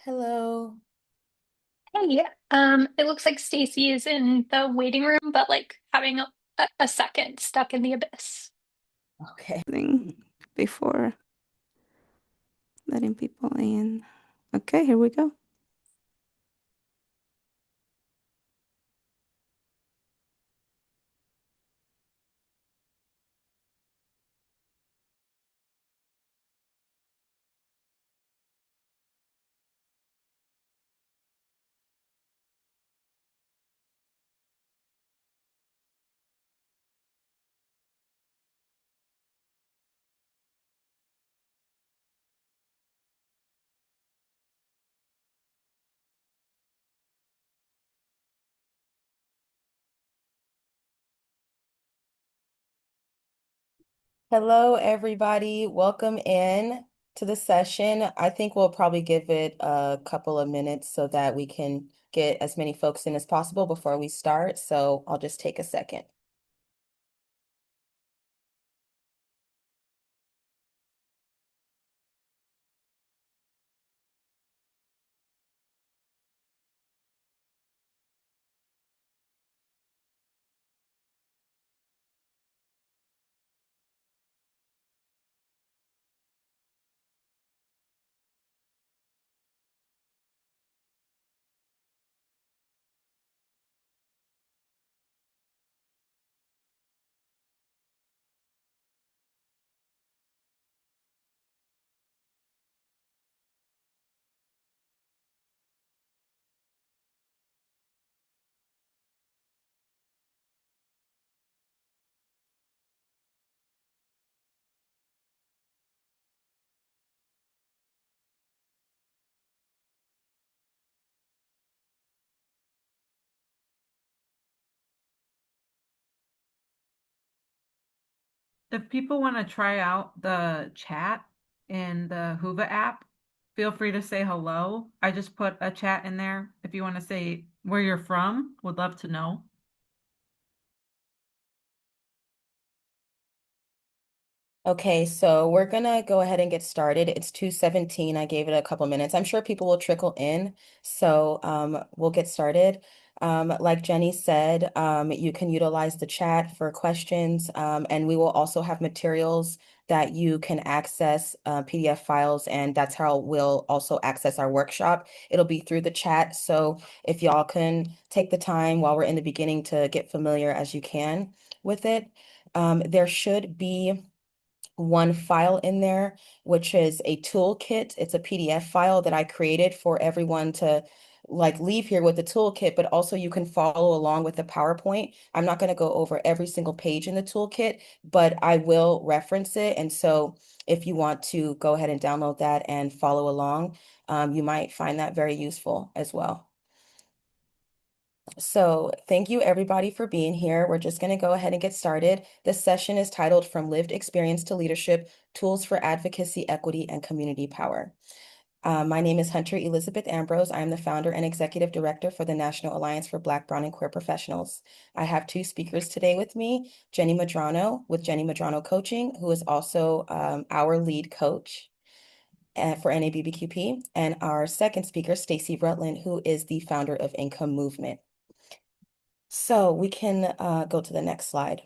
Hello. Hey, it looks like Stacy is in the waiting room, but like having a second stuck in the abyss. Okay. Thing before letting people in. Okay, here we go. Hello, everybody. Welcome in to the session. I think we'll probably give it a couple of minutes so that we can get as many folks in as possible before we start. So I'll just take a second. If people want to try out the chat in the Hoover app, feel free to say hello. I just put a chat in there. If you want to say where you're from, would love to know. Okay, so we're gonna go ahead and get started. It's 2:17. I gave it a couple minutes. I'm sure people will trickle in, so we'll get started. Like Jenny said, you can utilize the chat for questions, and we will also have materials that you can access, PDF files, and that's how we'll also access our workshop. It'll be through the chat, so if y'all can take the time while we're in the beginning to get familiar as you can with it. There should be one file in there, which is a toolkit. It's a PDF file that I created for everyone to like leave here with the toolkit, but also you can follow along with the PowerPoint. I'm not going to go over every single page in the toolkit, but I will reference it. And so if you want to go ahead and download that and follow along, you might find that very useful as well. So thank you everybody for being here. We're just going to go ahead and get started. This session is titled From Lived Experience to Leadership, Tools for Advocacy, Equity, and Community Power. My name is Hunter Elizabeth Ambrose. I am the founder and executive director for the National Alliance for Black, Brown, and Queer Professionals. I have two speakers today with me, Jenny Madrano with Jenny Madrano Coaching, who is also our lead coach for NABBQP, and our second speaker, Stacy Rutland, who is the founder of Income Movement. So we can go to the next slide.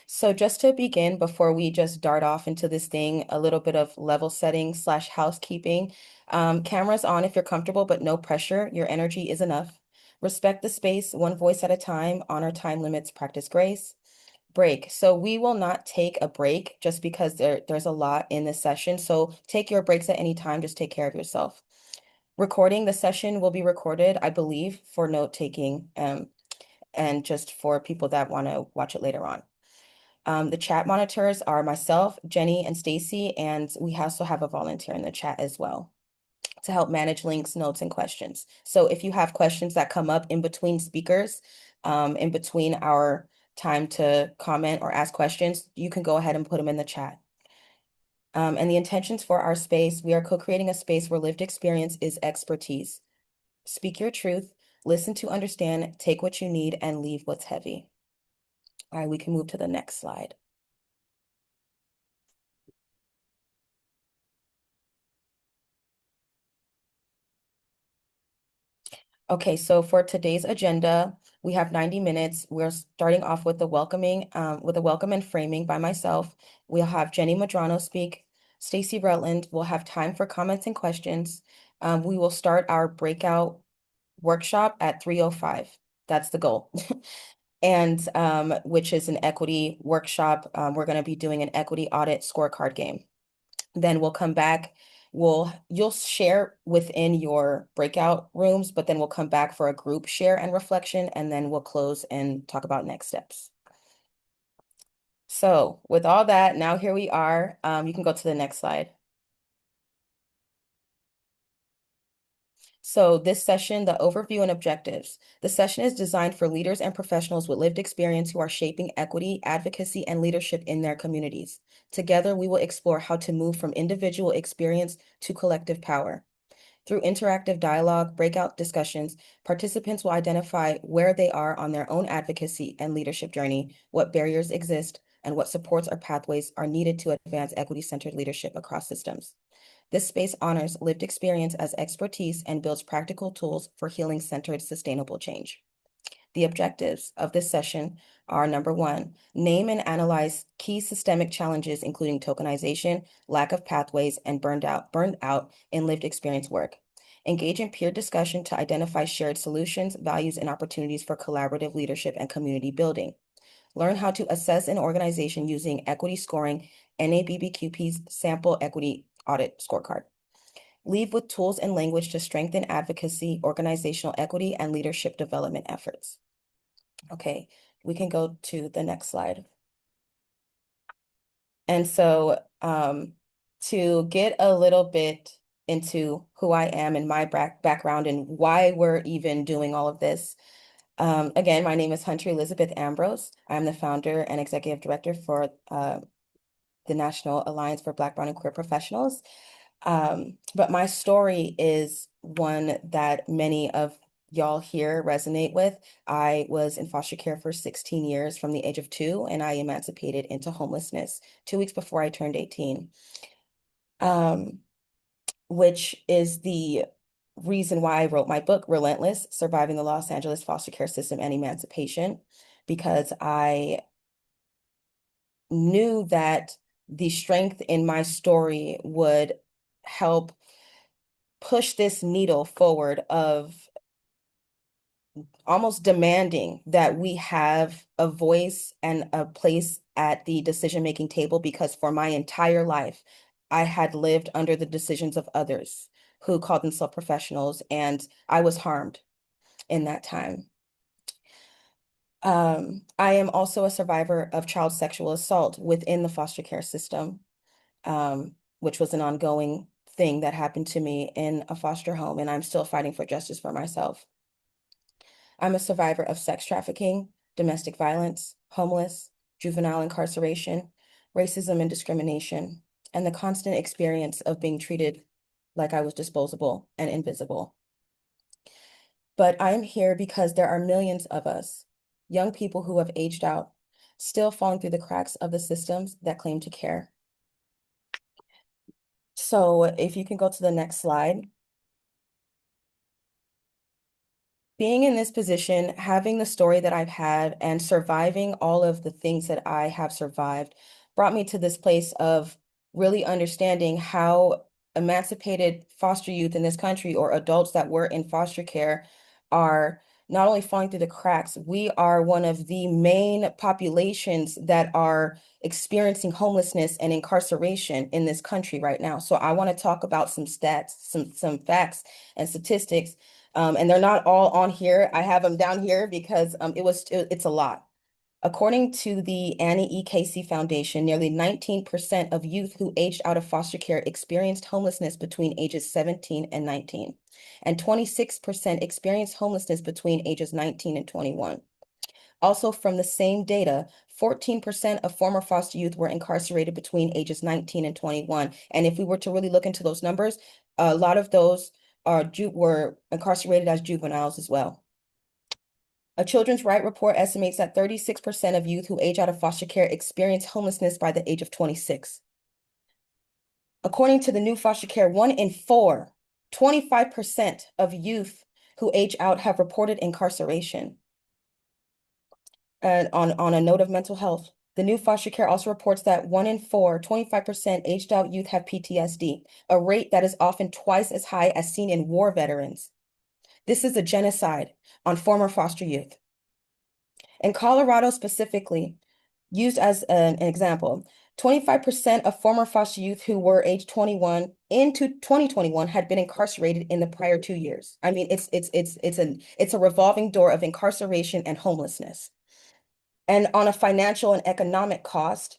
So just to begin, before we just dart off into this thing, a little bit of level setting slash housekeeping. Cameras on if you're comfortable, but no pressure. Your energy is enough. Respect the space, one voice at a time. Honor time limits, practice grace. Break. So we will not take a break just because there's a lot in this session. So take your breaks at any time. Just take care of yourself. Recording the session will be recorded, I believe, for note taking and just for people that want to watch it later on. The chat monitors are myself, Jenny, and Stacy, and we also have a volunteer in the chat as well to help manage links, notes, and questions. So if you have questions that come up in between speakers, in between our time to comment or ask questions, you can go ahead and put them in the chat. And the intentions for our space, we are co-creating a space where lived experience is expertise. Speak your truth, listen to understand, take what you need, and leave what's heavy. All right, we can move to the next slide. Okay, so for today's agenda, we have 90 minutes. We're starting off with with a welcome and framing by myself. We'll have Jenny Madrano speak. Stacy Rutland will have time for comments and questions. We will start our breakout workshop at 3:05. That's the goal. And which is an equity workshop. We're going to be doing an equity audit scorecard game. Then we'll come back. You'll share within your breakout rooms, but then we'll come back for a group share and reflection, and then we'll close and talk about next steps. So with all that, now here we are. You can go to the next slide. So this session, the overview and objectives. The session is designed for leaders and professionals with lived experience who are shaping equity, advocacy, and leadership in their communities. Together, we will explore how to move from individual experience to collective power. Through interactive dialogue, breakout discussions, participants will identify where they are on their own advocacy and leadership journey, what barriers exist, and what supports or pathways are needed to advance equity-centered leadership across systems. This space honors lived experience as expertise and builds practical tools for healing-centered sustainable change. The objectives of this session are: number one, name and analyze key systemic challenges, including tokenization, lack of pathways, and burned out in lived experience work. Engage in peer discussion to identify shared solutions, values, and opportunities for collaborative leadership and community building. Learn how to assess an organization using equity scoring, NABBQP's sample equity audit scorecard. Leave with tools and language to strengthen advocacy, organizational equity, and leadership development efforts. Okay, we can go to the next slide. And so to get a little bit into who I am and my background and why we're even doing all of this. Again, my name is Hunter Elizabeth Ambrose. I'm the founder and executive director for the National Alliance for Black, Brown, and Queer Professionals. But my story is one that many of y'all here resonate with. I was in foster care for 16 years from the age of 2, and I emancipated into homelessness 2 weeks before I turned 18, which is the reason why I wrote my book, Relentless: Surviving the Los Angeles Foster Care System and Emancipation, because I knew that the strength in my story would help push this needle forward of almost demanding that we have a voice and a place at the decision-making table, because for my entire life, I had lived under the decisions of others who called themselves professionals, and I was harmed in that time. I am also a survivor of child sexual assault within the foster care system, which was an ongoing thing that happened to me in a foster home, and I'm still fighting for justice for myself. I'm a survivor of sex trafficking, domestic violence, homeless, juvenile incarceration, racism and discrimination, and the constant experience of being treated like I was disposable and invisible. But I'm here because there are millions of us, young people who have aged out, still falling through the cracks of the systems that claim to care. So if you can go to the next slide. Being in this position, having the story that I've had, and surviving all of the things that I have survived brought me to this place of really understanding how emancipated foster youth in this country, or adults that were in foster care, are not only falling through the cracks, we are one of the main populations that are experiencing homelessness and incarceration in this country right now. So I want to talk about some stats, some facts and statistics, and they're not all on here. I have them down here because it's a lot. According to the Annie E. Casey Foundation, nearly 19% of youth who aged out of foster care experienced homelessness between ages 17 and 19, and 26% experienced homelessness between ages 19 and 21. Also, from the same data, 14% of former foster youth were incarcerated between ages 19 and 21. And if we were to really look into those numbers, a lot of those were incarcerated as juveniles as well. A Children's Right Report estimates that 36% of youth who age out of foster care experience homelessness by the age of 26. According to the new foster care, 1 in 4, 25% of youth who age out have reported incarceration. And on a note of mental health, the new foster care also reports that 1 in 4, 25% aged out youth have PTSD, a rate that is often twice as high as seen in war veterans. This is a genocide on former foster youth. In Colorado specifically, used as an example, 25% of former foster youth who were age 21 into 2021 had been incarcerated in the prior 2 years. I mean, it's a revolving door of incarceration and homelessness. And on a financial and economic cost,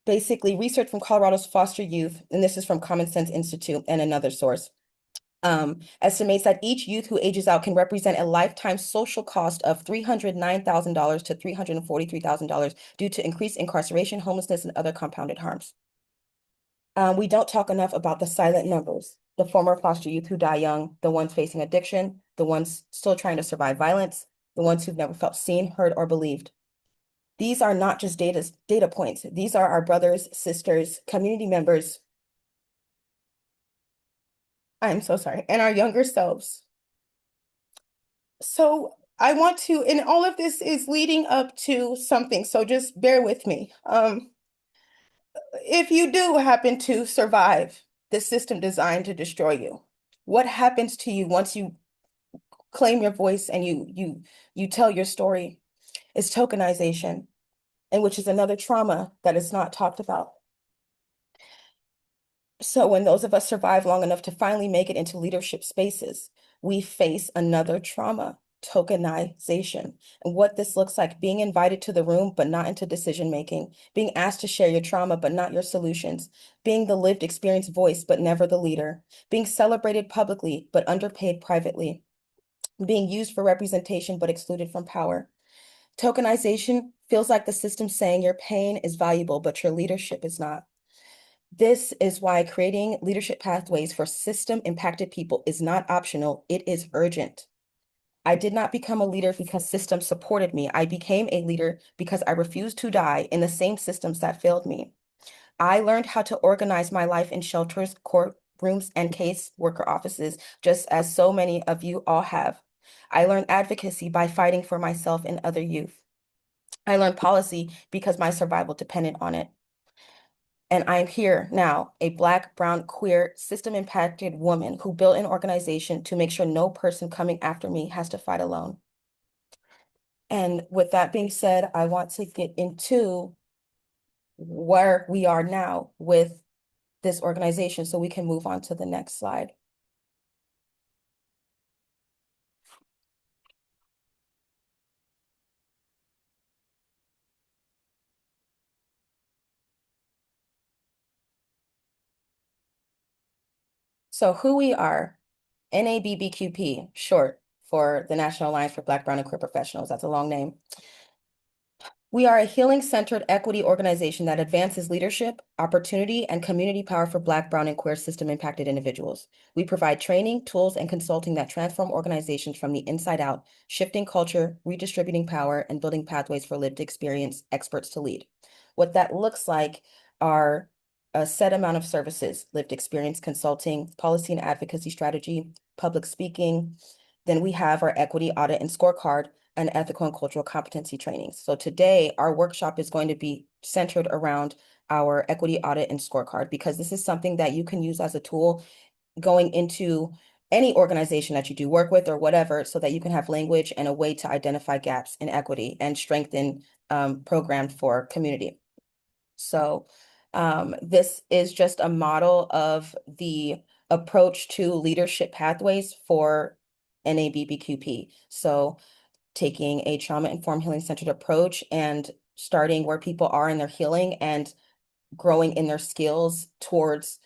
basically research from Colorado's foster youth, and this is from Common Sense Institute and another source, estimates that each youth who ages out can represent a lifetime social cost of $309,000 to $343,000 due to increased incarceration, homelessness, and other compounded harms. We don't talk enough about the silent numbers, the former foster youth who die young, the ones facing addiction, the ones still trying to survive violence, the ones who've never felt seen, heard, or believed. These are not just data points. These are our brothers, sisters, community members. I'm so sorry. And our younger selves. So I want to, and all of this is leading up to something. So just bear with me. If you do happen to survive the system designed to destroy you, what happens to you once you claim your voice and you tell your story is tokenization, and which is another trauma that is not talked about. So when those of us survive long enough to finally make it into leadership spaces, we face another trauma, tokenization. And what this looks like, being invited to the room, but not into decision making, being asked to share your trauma, but not your solutions, being the lived experience voice, but never the leader, being celebrated publicly, but underpaid privately, being used for representation, but excluded from power. Tokenization feels like the system saying your pain is valuable, but your leadership is not. This is why creating leadership pathways for system-impacted people is not optional, it is urgent. I did not become a leader because systems supported me. I became a leader because I refused to die in the same systems that failed me. I learned how to organize my life in shelters, courtrooms, and case worker offices, just as so many of you all have. I learned advocacy by fighting for myself and other youth. I learned policy because my survival depended on it. And I'm here now, a Black, brown, queer, system-impacted woman who built an organization to make sure no person coming after me has to fight alone. And with that being said, I want to get into where we are now with this organization so we can move on to the next slide. So who we are, NABBQP, short for the National Alliance for Black, Brown, and Queer Professionals. That's a long name. We are a healing-centered equity organization that advances leadership, opportunity, and community power for Black, brown, and queer system-impacted individuals. We provide training, tools, and consulting that transform organizations from the inside out, shifting culture, redistributing power, and building pathways for lived experience experts to lead. What that looks like are a set amount of services: lived experience consulting, policy and advocacy strategy, public speaking. Then we have our equity audit and scorecard, and ethical and cultural competency trainings. So today, our workshop is going to be centered around our equity audit and scorecard, because this is something that you can use as a tool going into any organization that you do work with or whatever, so that you can have language and a way to identify gaps in equity and strengthen programs for community. So this is just a model of the approach to leadership pathways for NABBQP. So taking a trauma-informed healing-centered approach and starting where people are in their healing and growing in their skills towards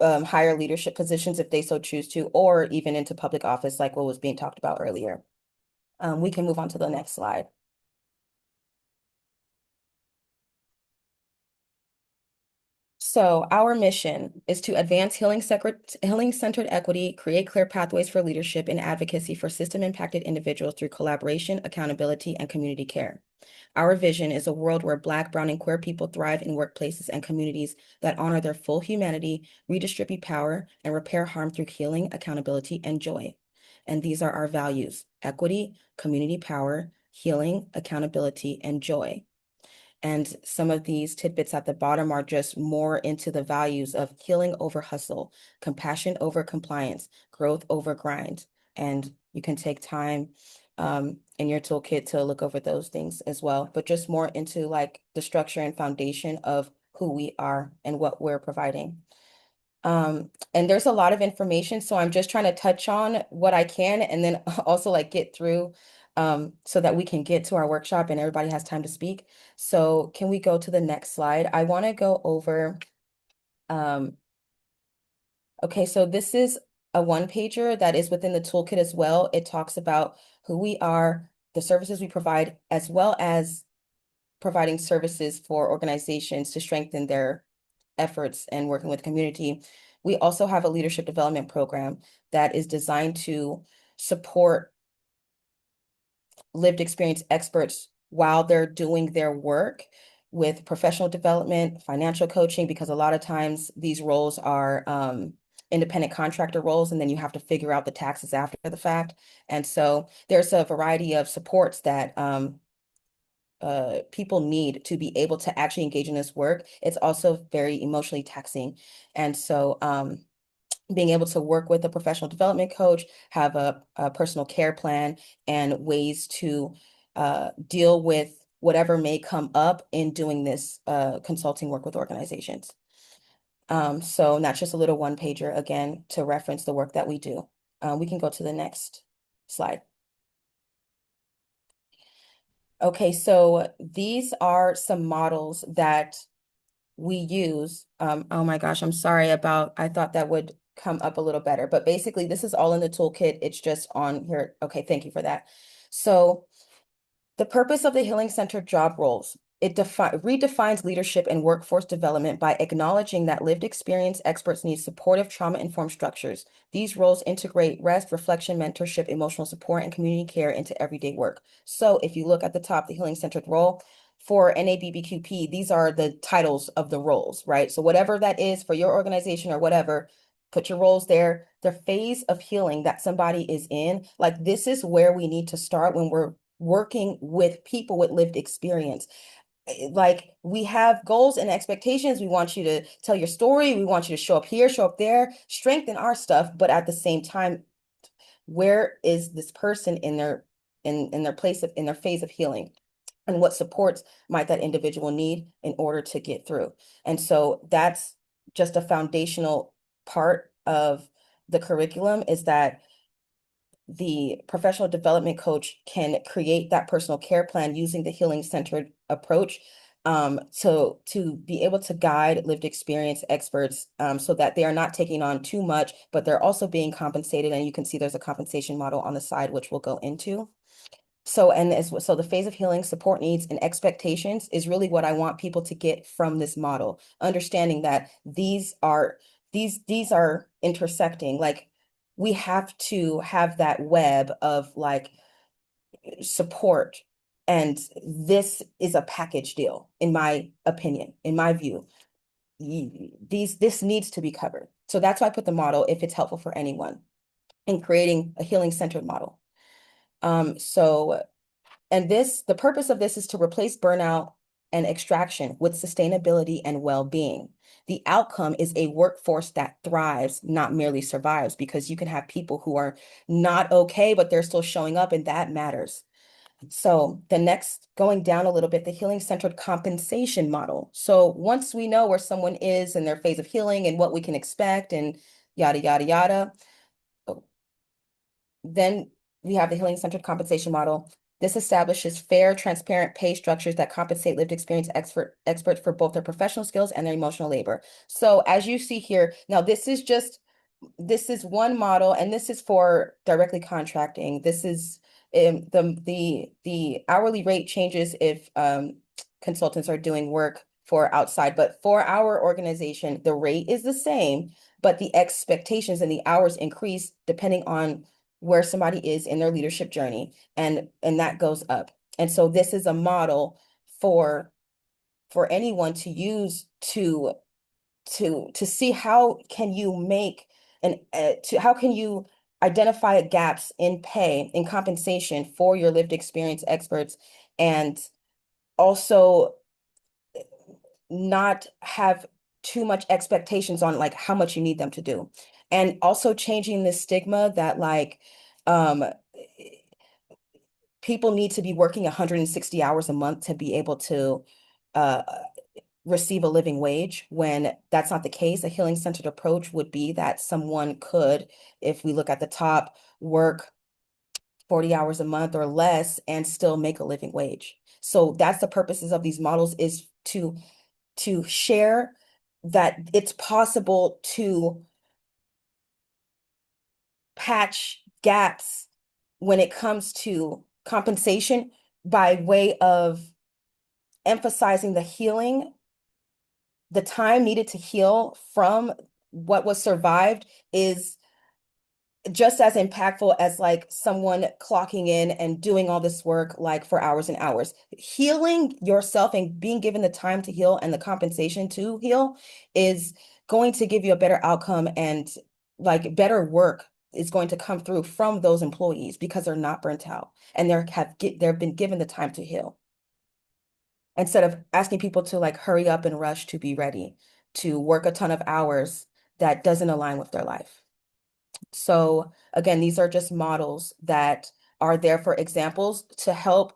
higher leadership positions if they so choose to, or even into public office like what was being talked about earlier. We can move on to the next slide. So our mission is to advance healing-centered equity, create clear pathways for leadership and advocacy for system-impacted individuals through collaboration, accountability, and community care. Our vision is a world where Black, Brown, and queer people thrive in workplaces and communities that honor their full humanity, redistribute power, and repair harm through healing, accountability, and joy. And these are our values: equity, community power, healing, accountability, and joy. And some of these tidbits at the bottom are just more into the values of healing over hustle, compassion over compliance, growth over grind. And you can take time in your toolkit to look over those things as well, but just more into like the structure and foundation of who we are and what we're providing. And there's a lot of information, so I'm just trying to touch on what I can and then also like get through so that we can get to our workshop and everybody has time to speak. So can we go to the next slide? I want to go over, um, okay, so this is a one-pager that is within the toolkit as well. It talks about who we are, the services we provide, as well as providing services for organizations to strengthen their efforts and working with community. We also have a leadership development program that is designed to support lived experience experts while they're doing their work with professional development, financial coaching, because a lot of times these roles are independent contractor roles, and then you have to figure out the taxes after the fact. And so there's a variety of supports that people need to be able to actually engage in this work. It's also very emotionally taxing. And so being able to work with a professional development coach, have a personal care plan, and ways to deal with whatever may come up in doing this consulting work with organizations. So not just a little one pager, again, to reference the work that we do. We can go to the next slide. Okay, so these are some models that we use. Oh my gosh, I'm sorry about, I thought that would come up a little better, but basically this is all in the toolkit. It's just on here. Okay, thank you for that. So the purpose of the Healing Center job roles, it redefines leadership and workforce development by acknowledging that lived experience experts need supportive trauma-informed structures. These roles integrate rest, reflection, mentorship, emotional support, and community care into everyday work. So if you look at the top, the healing-centered role, for NABBQP, these are the titles of the roles, right? So whatever that is for your organization or whatever, put your roles there. The phase of healing that somebody is in, like this is where we need to start when we're working with people with lived experience. Like we have goals and expectations. We want you to tell your story. We want you to show up here, show up there, strengthen our stuff. But at the same time, where is this person in their place of in their phase of healing? And what supports might that individual need in order to get through? And so that's just a foundational part of the curriculum, is that the professional development coach can create that personal care plan using the healing centered approach, to be able to guide lived experience experts, so that they are not taking on too much, but they're also being compensated. And you can see there's a compensation model on the side, which we'll go into. So, so the phase of healing, support needs, and expectations is really what I want people to get from this model, understanding that these are intersecting. Like we have to have that web of like support, and this is a package deal, in my opinion, in my view. This needs to be covered. So that's why I put the model, if it's helpful for anyone, in creating a healing centered model. So the purpose of this is to replace burnout and extraction with sustainability and well-being. The outcome is a workforce that thrives, not merely survives, because you can have people who are not okay, but they're still showing up, and that matters. So the next, going down a little bit, the healing-centered compensation model. So once we know where someone is in their phase of healing and what we can expect and yada, yada, yada, then we have the healing-centered compensation model. This establishes fair, transparent pay structures that compensate lived experience experts for both their professional skills and their emotional labor. So as you see here, now this is one model, and this is for directly contracting. This is the hourly rate changes if consultants are doing work for outside. But for our organization, the rate is the same, but the expectations and the hours increase depending on where somebody is in their leadership journey, and that goes up. And so this is a model for anyone to use to see how can you make an to how can you identify gaps in pay and compensation for your lived experience experts, and also not have too much expectations on like how much you need them to do, and also changing the stigma that like um people need to be working 160 hours a month to be able to uh receive a living wage, when that's not the case. A healing centered approach would be that someone could, if we look at the top, work 40 hours a month or less and still make a living wage. So that's the purposes of these models, is to share that it's possible to patch gaps when it comes to compensation by way of emphasizing the healing, the time needed to heal from what was survived is just as impactful as like someone clocking in and doing all this work like for hours and hours. Healing yourself and being given the time to heal and the compensation to heal is going to give you a better outcome, and like better work is going to come through from those employees because they're not burnt out and they've been given the time to heal, instead of asking people to like hurry up and rush to be ready to work a ton of hours that doesn't align with their life. So again, these are just models that are there for examples to help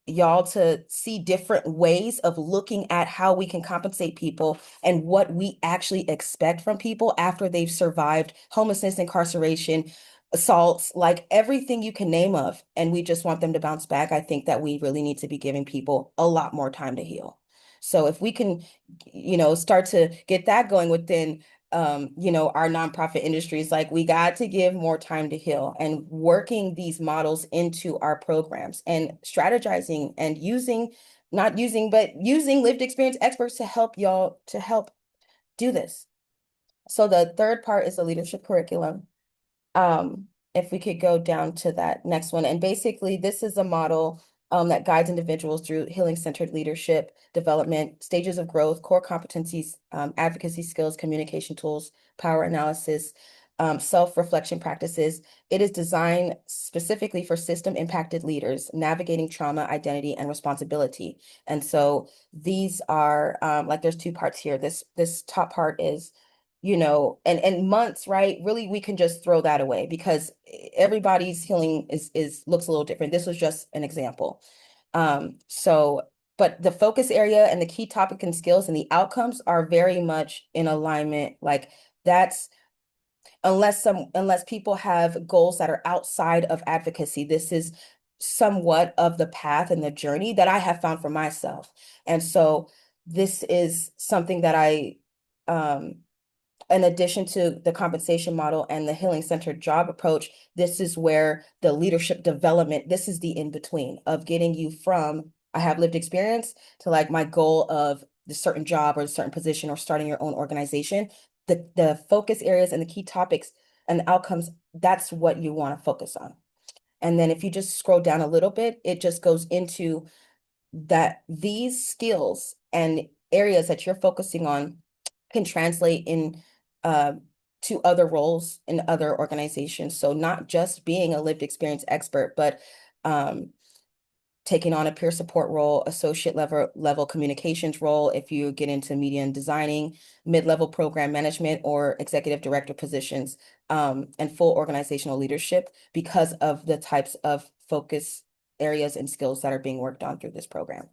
y'all to see different ways of looking at how we can compensate people and what we actually expect from people after they've survived homelessness, incarceration, assaults, like everything you can name of. And we just want them to bounce back. I think that we really need to be giving people a lot more time to heal. So if we can, start to get that going within our nonprofit industries, like we got to give more time to heal, and working these models into our programs and strategizing and not using, but using lived experience experts to help y'all to help do this. So the third part is the leadership curriculum. If we could go down to that next one. And basically, this is a model that guides individuals through healing-centered leadership development, stages of growth, core competencies, advocacy skills, communication tools, power analysis, self-reflection practices. It is designed specifically for system-impacted leaders, navigating trauma, identity, and responsibility. And so these are like there's two parts here. This top part is and months, right? Really, we can just throw that away because everybody's healing is looks a little different. This was just an example. So, but the focus area and the key topic and skills and the outcomes are very much in alignment. Like that's unless people have goals that are outside of advocacy, this is somewhat of the path and the journey that I have found for myself. And so this is something that I in addition to the compensation model and the healing centered job approach, this is where the leadership development, this is the in between of getting you from I have lived experience to like my goal of the certain job or a certain position or starting your own organization. The focus areas and the key topics and the outcomes, that's what you want to focus on. And then if you just scroll down a little bit, it just goes into that these skills and areas that you're focusing on can translate in uh, to other roles in other organizations. So not just being a lived experience expert, but um, taking on a peer support role, associate level communications role if you get into media and designing, mid-level program management or executive director positions, and full organizational leadership because of the types of focus areas and skills that are being worked on through this program.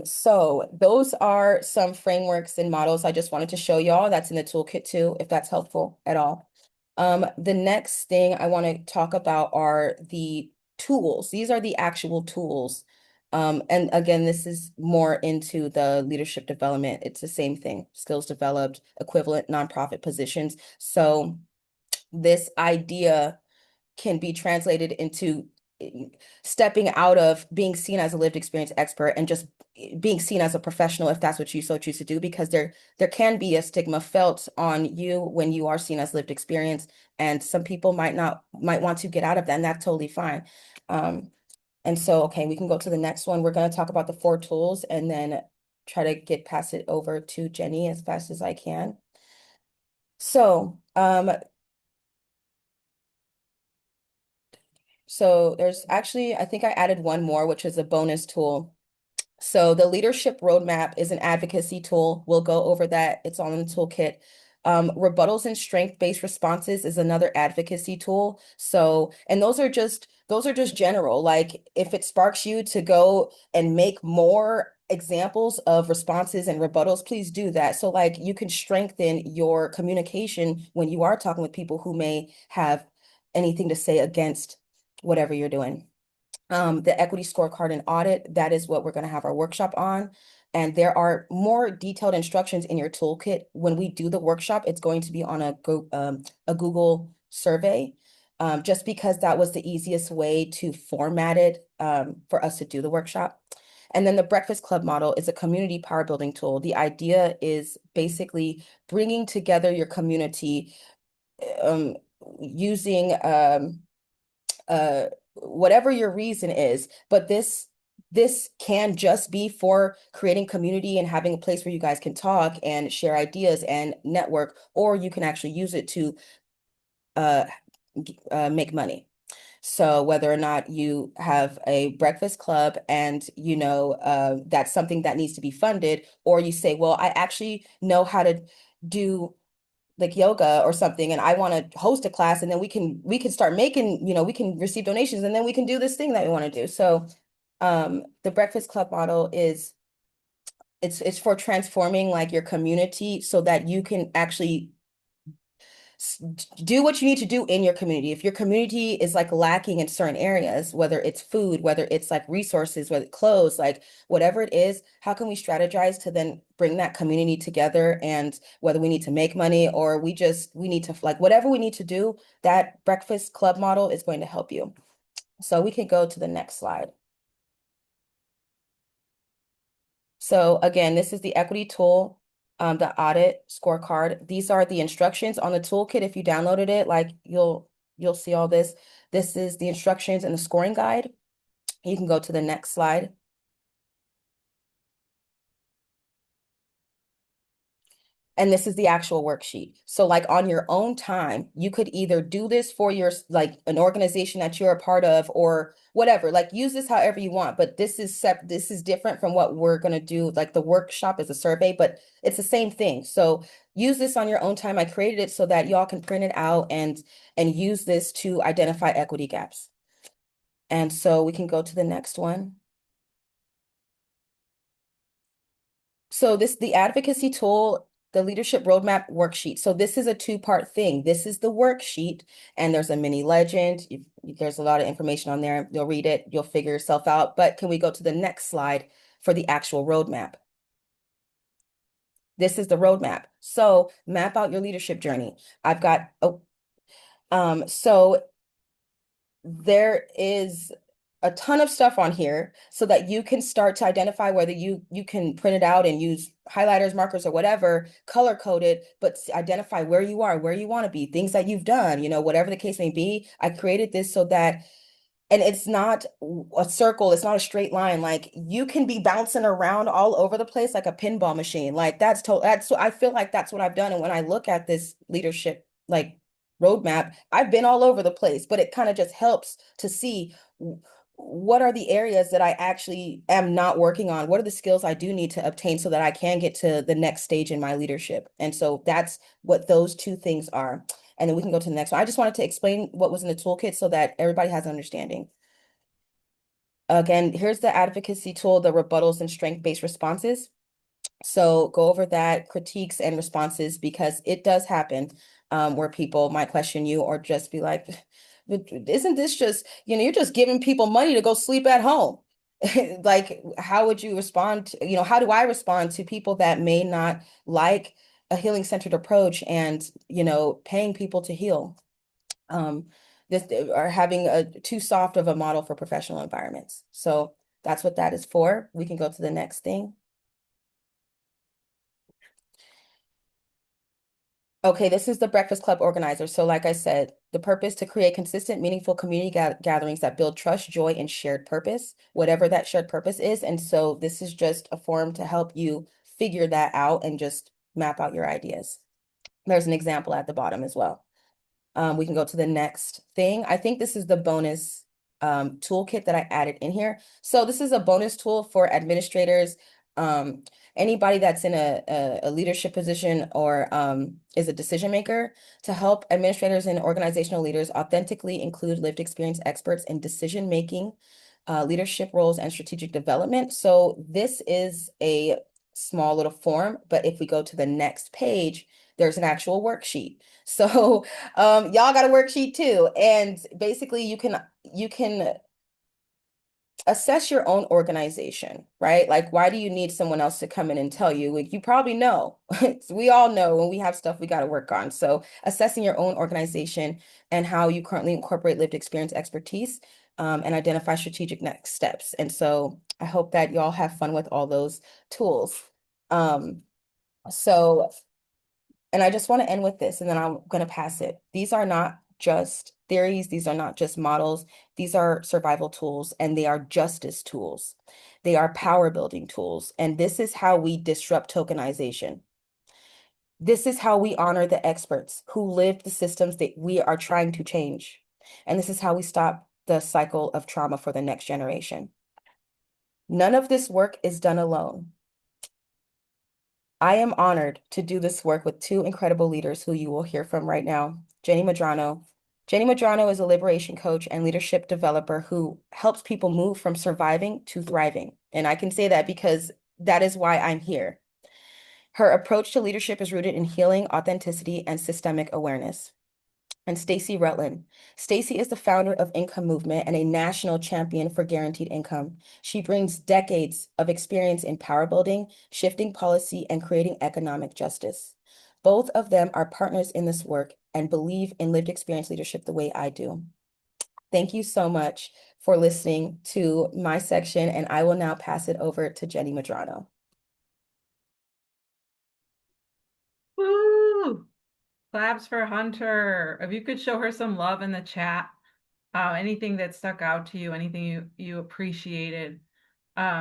So those are some frameworks and models I just wanted to show y'all. That's in the toolkit too, if that's helpful at all. The next thing I want to talk about are the tools. These are the actual tools. And again, this is more into the leadership development. It's the same thing, skills developed, equivalent nonprofit positions. So this idea can be translated into stepping out of being seen as a lived experience expert and just being seen as a professional if that's what you so choose to do, because there can be a stigma felt on you when you are seen as lived experience, and some people might want to get out of that, and that's totally fine. And so, okay, we can go to the next one. We're going to talk about the 4 tools and then try to get past it over to Jenny as fast as I can. So, so there's actually, I think I added one more, which is a bonus tool. So the leadership roadmap is an advocacy tool. We'll go over that. It's on the toolkit. Rebuttals and strength-based responses is another advocacy tool. So, and those are just general. Like if it sparks you to go and make more examples of responses and rebuttals, please do that. So like you can strengthen your communication when you are talking with people who may have anything to say against whatever you're doing. The equity scorecard and audit, that is what we're going to have our workshop on. And there are more detailed instructions in your toolkit. When we do the workshop, it's going to be on a Google survey, just because that was the easiest way to format it for us to do the workshop. And then the Breakfast Club model is a community power building tool. The idea is basically bringing together your community um, using whatever your reason is, but this can just be for creating community and having a place where you guys can talk and share ideas and network, or you can actually use it to uh, make money. So whether or not you have a breakfast club and that's something that needs to be funded, or you say, well, I actually know how to do like yoga or something, and I want to host a class, and then we can start making, we can receive donations, and then we can do this thing that we want to do. So the Breakfast Club model is it's for transforming like your community so that you can actually do what you need to do in your community. If your community is like lacking in certain areas, whether it's food, whether it's like resources, whether it's clothes, like whatever it is, how can we strategize to then bring that community together? And whether we need to make money or we need to like whatever we need to do, that breakfast club model is going to help you. So we can go to the next slide. So again, this is the equity tool, the audit scorecard. These are the instructions on the toolkit. If you downloaded it, like you'll see all this. This is the instructions and the scoring guide. You can go to the next slide. And this is the actual worksheet. So like on your own time, you could either do this for your like an organization that you're a part of or whatever, like use this however you want, but this is different from what we're going to do. Like the workshop is a survey, but it's the same thing. So use this on your own time. I created it so that y'all can print it out and use this to identify equity gaps. And so we can go to the next one. So the advocacy tool, the leadership roadmap worksheet. So this is a 2-part thing. This is the worksheet, and there's a mini legend. There's a lot of information on there. You'll read it, you'll figure yourself out. But can we go to the next slide for the actual roadmap? This is the roadmap. So map out your leadership journey. I've got, so there is a ton of stuff on here so that you can start to identify whether you can print it out and use highlighters, markers, or whatever, color code it, but identify where you are, where you want to be, things that you've done, whatever the case may be. I created this so that, and it's not a circle, it's not a straight line. Like you can be bouncing around all over the place like a pinball machine. Like that's I feel like that's what I've done. And when I look at this leadership like roadmap, I've been all over the place, but it kind of just helps to see what are the areas that I actually am not working on? What are the skills I do need to obtain so that I can get to the next stage in my leadership? And so that's what those 2 things are. And then we can go to the next one. I just wanted to explain what was in the toolkit so that everybody has an understanding. Again, here's the advocacy tool, the rebuttals and strength-based responses. So go over that, critiques and responses, because it does happen where people might question you or just be like, isn't this just, you're just giving people money to go sleep at home. Like, how would you respond to, how do I respond to people that may not like a healing centered approach and, paying people to heal? this are having a too soft of a model for professional environments. So that's what that is for. We can go to the next thing. Okay, this is the Breakfast Club organizer. So like I said, the purpose to create consistent, meaningful community gatherings that build trust, joy, and shared purpose, whatever that shared purpose is. And so this is just a forum to help you figure that out and just map out your ideas. There's an example at the bottom as well. We can go to the next thing. I think this is the bonus toolkit that I added in here. So this is a bonus tool for administrators, um, anybody that's in a leadership position or is a decision maker, to help administrators and organizational leaders authentically include lived experience experts in decision making, leadership roles, and strategic development. So this is a small little form, but if we go to the next page, there's an actual worksheet. So y'all got a worksheet too. And basically you can assess your own organization, right? Like, why do you need someone else to come in and tell you? Like, you probably know. We all know when we have stuff we got to work on. So assessing your own organization and how you currently incorporate lived experience expertise, and identify strategic next steps. And so I hope that y'all have fun with all those tools. Um, so and I just want to end with this, and then I'm going to pass it. These are not just theories. These are not just models. These are survival tools, and they are justice tools. They are power building tools. And this is how we disrupt tokenization. This is how we honor the experts who lived the systems that we are trying to change. And this is how we stop the cycle of trauma for the next generation. None of this work is done alone. I am honored to do this work with two incredible leaders who you will hear from right now. Jenny Madrano. Jenny Madrano is a liberation coach and leadership developer who helps people move from surviving to thriving. And I can say that because that is why I'm here. Her approach to leadership is rooted in healing, authenticity, and systemic awareness. And Stacy Rutland. Stacy is the founder of Income Movement and a national champion for guaranteed income. She brings decades of experience in power building, shifting policy, and creating economic justice. Both of them are partners in this work and believe in lived experience leadership the way I do. Thank you so much for listening to my section, and I will now pass it over to Jenny Madrano. Woo! Claps for Hunter. If you could show her some love in the chat, anything that stuck out to you, anything you appreciated.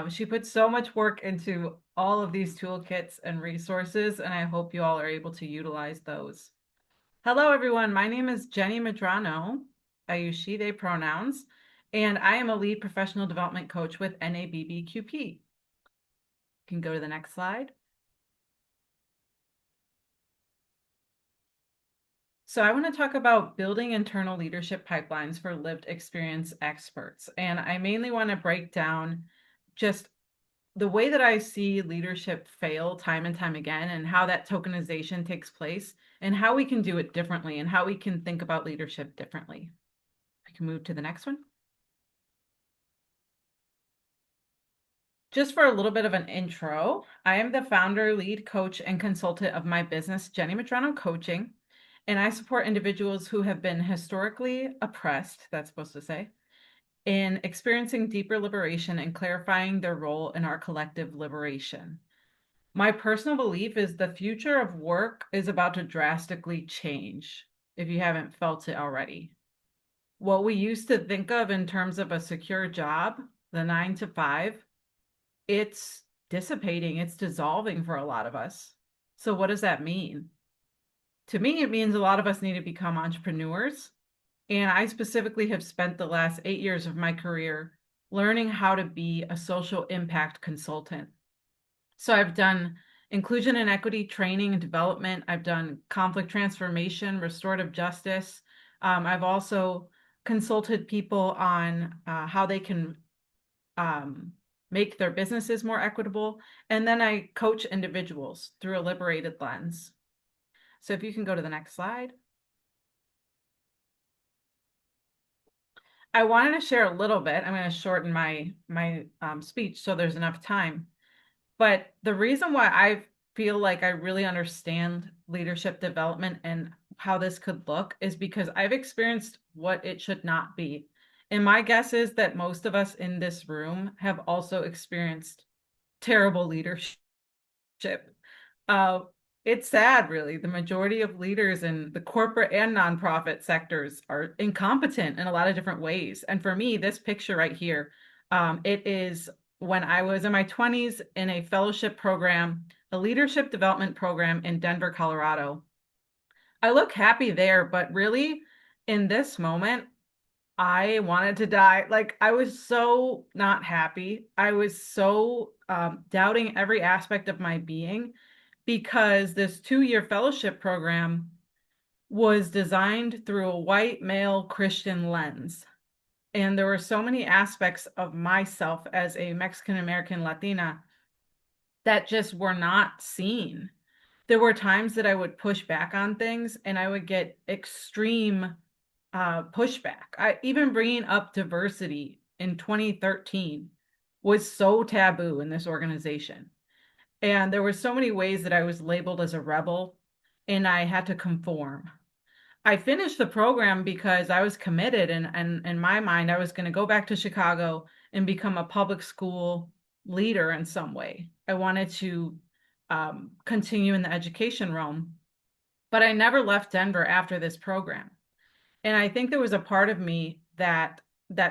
She put so much work into all of these toolkits and resources, and I hope you all are able to utilize those. Hello, everyone. My name is Jenny Madrano. I use she, they pronouns, and I am a lead professional development coach with NABBQP. You can go to the next slide. So I want to talk about building internal leadership pipelines for lived experience experts. And I mainly want to break down just the way that I see leadership fail time and time again, and how that tokenization takes place, and how we can do it differently, and how we can think about leadership differently. I can move to the next one. Just for a little bit of an intro, I am the founder, lead coach, and consultant of my business, Jenny Madrano Coaching, and I support individuals who have been historically oppressed, that's supposed to say, in experiencing deeper liberation and clarifying their role in our collective liberation. My personal belief is the future of work is about to drastically change, if you haven't felt it already. What we used to think of in terms of a secure job, the 9 to 5, it's dissipating, it's dissolving for a lot of us. So what does that mean? To me, it means a lot of us need to become entrepreneurs. And I specifically have spent the last 8 years of my career learning how to be a social impact consultant. So I've done inclusion and equity training and development. I've done conflict transformation, restorative justice. I've also consulted people on how they can make their businesses more equitable. And then I coach individuals through a liberated lens. So if you can go to the next slide. I wanted to share a little bit. I'm going to shorten my speech so there's enough time. But the reason why I feel like I really understand leadership development and how this could look is because I've experienced what it should not be. And my guess is that most of us in this room have also experienced terrible leadership. Uh, it's sad, really. The majority of leaders in the corporate and nonprofit sectors are incompetent in a lot of different ways. And for me, this picture right here, it is when I was in my 20s in a fellowship program, a leadership development program in Denver, Colorado. I look happy there, but really in this moment, I wanted to die. Like I was so not happy. I was so doubting every aspect of my being because this 2-year fellowship program was designed through a white male Christian lens. And there were so many aspects of myself as a Mexican American Latina that just were not seen. There were times that I would push back on things and I would get extreme pushback. Even bringing up diversity in 2013 was so taboo in this organization. And there were so many ways that I was labeled as a rebel and I had to conform. I finished the program because I was committed and in my mind, I was going to go back to Chicago and become a public school leader in some way. I wanted to continue in the education realm, but I never left Denver after this program. And I think there was a part of me that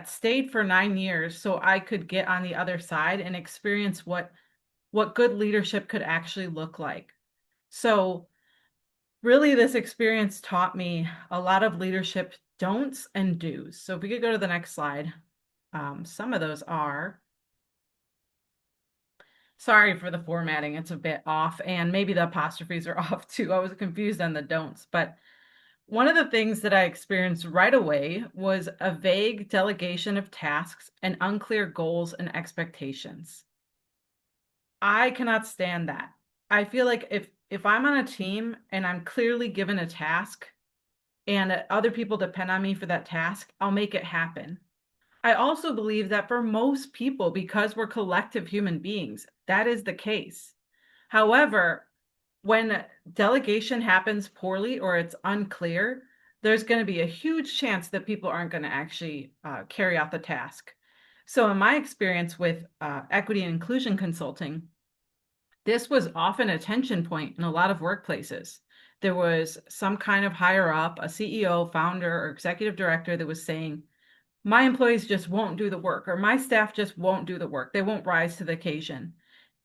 stayed for 9 years so I could get on the other side and experience what good leadership could actually look like. So really this experience taught me a lot of leadership don'ts and do's. So if we could go to the next slide. Some of those are, sorry for the formatting, it's a bit off, and maybe the apostrophes are off too. I was confused on the don'ts, but one of the things that I experienced right away was a vague delegation of tasks and unclear goals and expectations. I cannot stand that. I feel like if I'm on a team and I'm clearly given a task and other people depend on me for that task, I'll make it happen. I also believe that for most people, because we're collective human beings, that is the case. However, when delegation happens poorly or it's unclear, there's going to be a huge chance that people aren't going to actually carry out the task. So, in my experience with equity and inclusion consulting, this was often a tension point in a lot of workplaces. There was some kind of higher up, a CEO, founder, or executive director that was saying, my employees just won't do the work, or my staff just won't do the work. They won't rise to the occasion.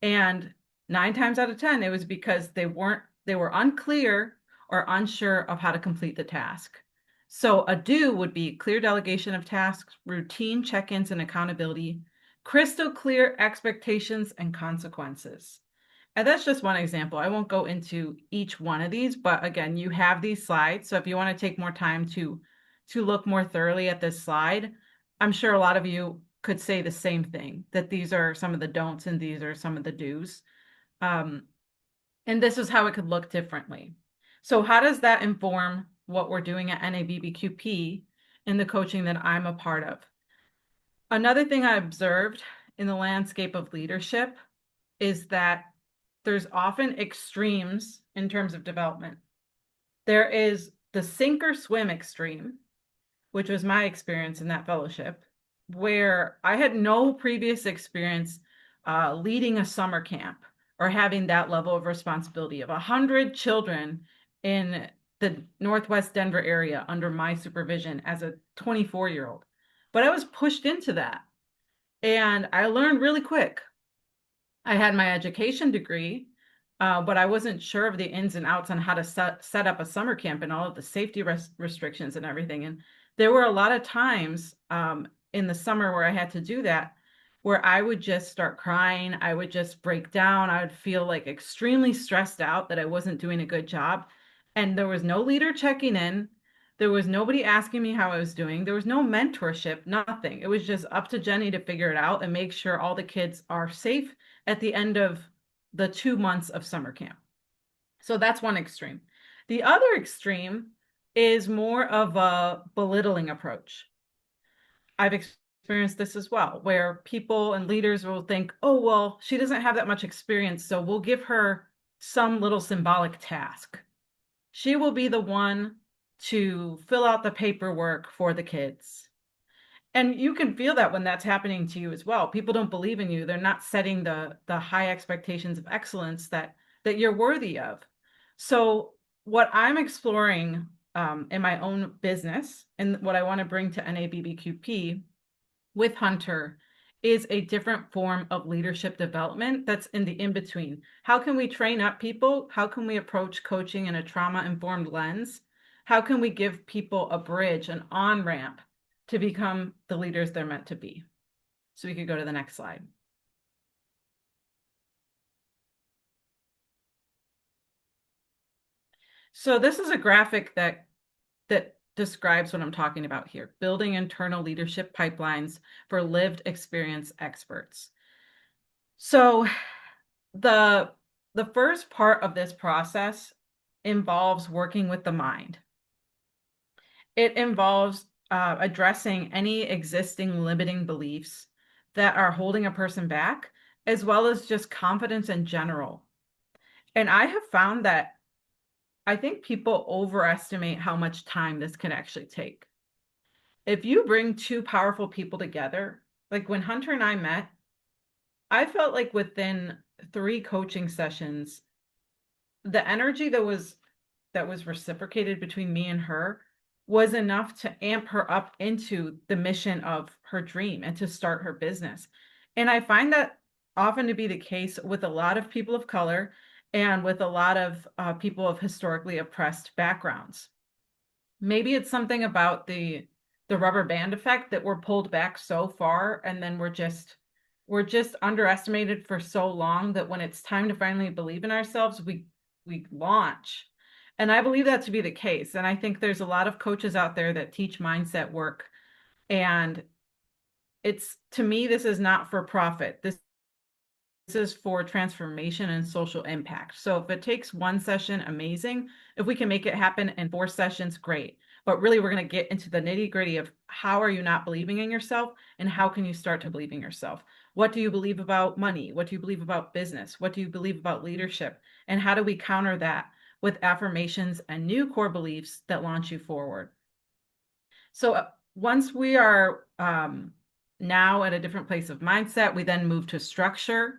And 9 times out of 10, it was because they were unclear or unsure of how to complete the task. So a do would be clear delegation of tasks, routine check-ins and accountability, crystal clear expectations and consequences. And that's just one example. I won't go into each one of these, but again, you have these slides. So if you want to take more time to look more thoroughly at this slide, I'm sure a lot of you could say the same thing, that these are some of the don'ts and these are some of the do's. And this is how it could look differently. So how does that inform what we're doing at NABBQP in the coaching that I'm a part of? Another thing I observed in the landscape of leadership is that there's often extremes in terms of development. There is the sink or swim extreme, which was my experience in that fellowship, where I had no previous experience leading a summer camp or having that level of responsibility of 100 children in the Northwest Denver area under my supervision as a 24-year-old. But I was pushed into that and I learned really quick. I had my education degree, but I wasn't sure of the ins and outs on how to set up a summer camp and all of the safety restrictions and everything. And there were a lot of times in the summer where I had to do that, where I would just start crying. I would just break down. I would feel like extremely stressed out that I wasn't doing a good job. And there was no leader checking in. There was nobody asking me how I was doing. There was no mentorship, nothing. It was just up to Jenny to figure it out and make sure all the kids are safe at the end of the 2 months of summer camp. So that's one extreme. The other extreme is more of a belittling approach. I've experienced this as well, where people and leaders will think, oh, well, she doesn't have that much experience, so we'll give her some little symbolic task. She will be the one to fill out the paperwork for the kids. And you can feel that when that's happening to you as well. People don't believe in you. They're not setting the high expectations of excellence that you're worthy of. So what I'm exploring in my own business and what I want to bring to NABBQP with Hunter is a different form of leadership development that's in the in between. How can we train up people? How can we approach coaching in a trauma informed lens? How can we give people a bridge, an on ramp to become the leaders they're meant to be? So we could go to the next slide. So this is a graphic that describes what I'm talking about here, building internal leadership pipelines for lived experience experts. So the the first part of this process involves working with the mind. It involves addressing any existing limiting beliefs that are holding a person back, as well as just confidence in general. And I have found that I think people overestimate how much time this can actually take. If you bring two powerful people together, like when Hunter and I met, I felt like within 3 coaching sessions, the energy that was reciprocated between me and her was enough to amp her up into the mission of her dream and to start her business. And I find that often to be the case with a lot of people of color and with a lot of people of historically oppressed backgrounds. Maybe it's something about the rubber band effect that we're pulled back so far, and then we're just underestimated for so long that when it's time to finally believe in ourselves, we launch. And I believe that to be the case. And I think there's a lot of coaches out there that teach mindset work. And it's, to me, this is not for profit. This is for transformation and social impact. So if it takes 1 session, amazing. If we can make it happen in 4 sessions, great. But really, we're going to get into the nitty gritty of how are you not believing in yourself and how can you start to believe in yourself? What do you believe about money? What do you believe about business? What do you believe about leadership? And how do we counter that with affirmations and new core beliefs that launch you forward? So once we are now at a different place of mindset, we then move to structure.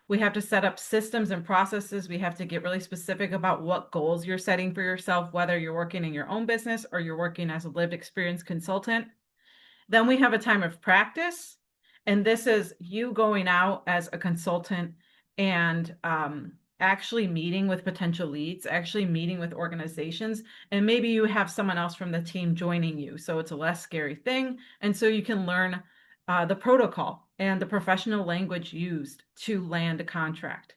We have to set up systems and processes. We have to get really specific about what goals you're setting for yourself, whether you're working in your own business or you're working as a lived experience consultant. Then we have a time of practice. And this is you going out as a consultant and actually meeting with potential leads, actually meeting with organizations, and maybe you have someone else from the team joining you. So it's a less scary thing. And so you can learn the protocol and the professional language used to land a contract.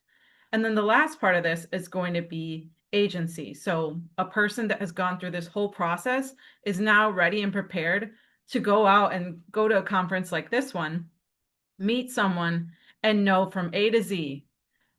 And then the last part of this is going to be agency. So a person that has gone through this whole process is now ready and prepared to go out and go to a conference like this one, meet someone, and know from A to Z.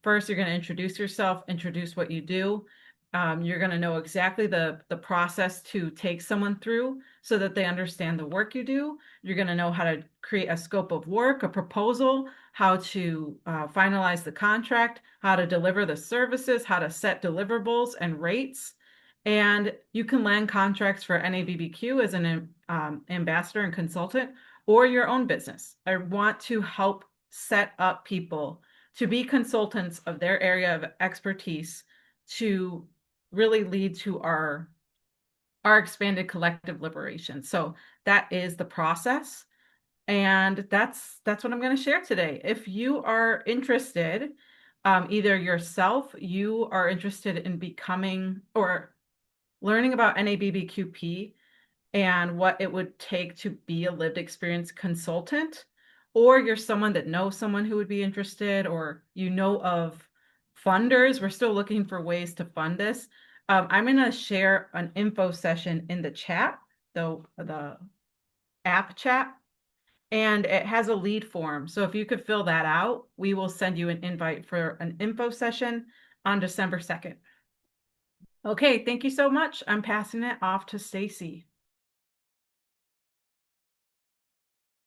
First, you're going to introduce yourself, introduce what you do. You're going to know exactly the process to take someone through so that they understand the work you do. You're going to know how to create a scope of work, a proposal, how to finalize the contract, how to deliver the services, how to set deliverables and rates. And you can land contracts for NABBQ as an ambassador and consultant or your own business. I want to help set up people to be consultants of their area of expertise to really lead to our expanded collective liberation. So that is the process. And that's what I'm going to share today. If you are interested, either yourself, you are interested in becoming or learning about NABBQP and what it would take to be a lived experience consultant, or you're someone that knows someone who would be interested, or you know of funders. We're still looking for ways to fund this. I'm going to share an info session in the chat, the app chat, and it has a lead form. So if you could fill that out, we will send you an invite for an info session on December 2nd. Okay, thank you so much. I'm passing it off to Stacy.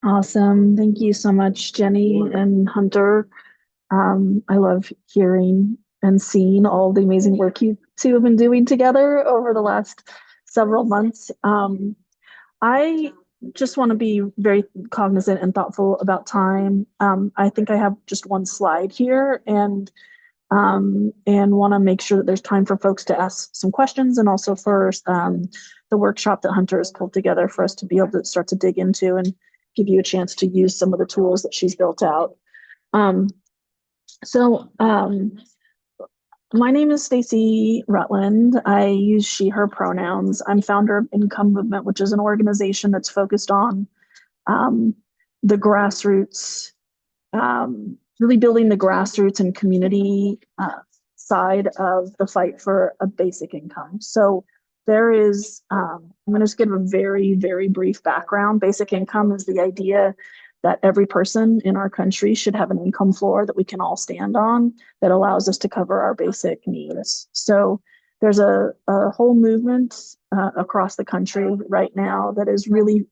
Awesome. Thank you so much, Jenny and Hunter. I love hearing and seeing all the amazing work you've two have been doing together over the last several months. I just want to be very cognizant and thoughtful about time. I think I have just one slide here, and want to make sure that there's time for folks to ask some questions, and also for the workshop that Hunter has pulled together for us to be able to start to dig into and give you a chance to use some of the tools that she's built out. Um, so my name is Stacy Rutland. I use she, her pronouns. I'm founder of Income Movement, which is an organization that's focused on um, the grassroots, really building the grassroots and community side of the fight for a basic income. So there is, I'm going to just give a very, very brief background. Basic income is the idea that every person in our country should have an income floor that we can all stand on that allows us to cover our basic needs. So there's a whole movement across the country right now that is really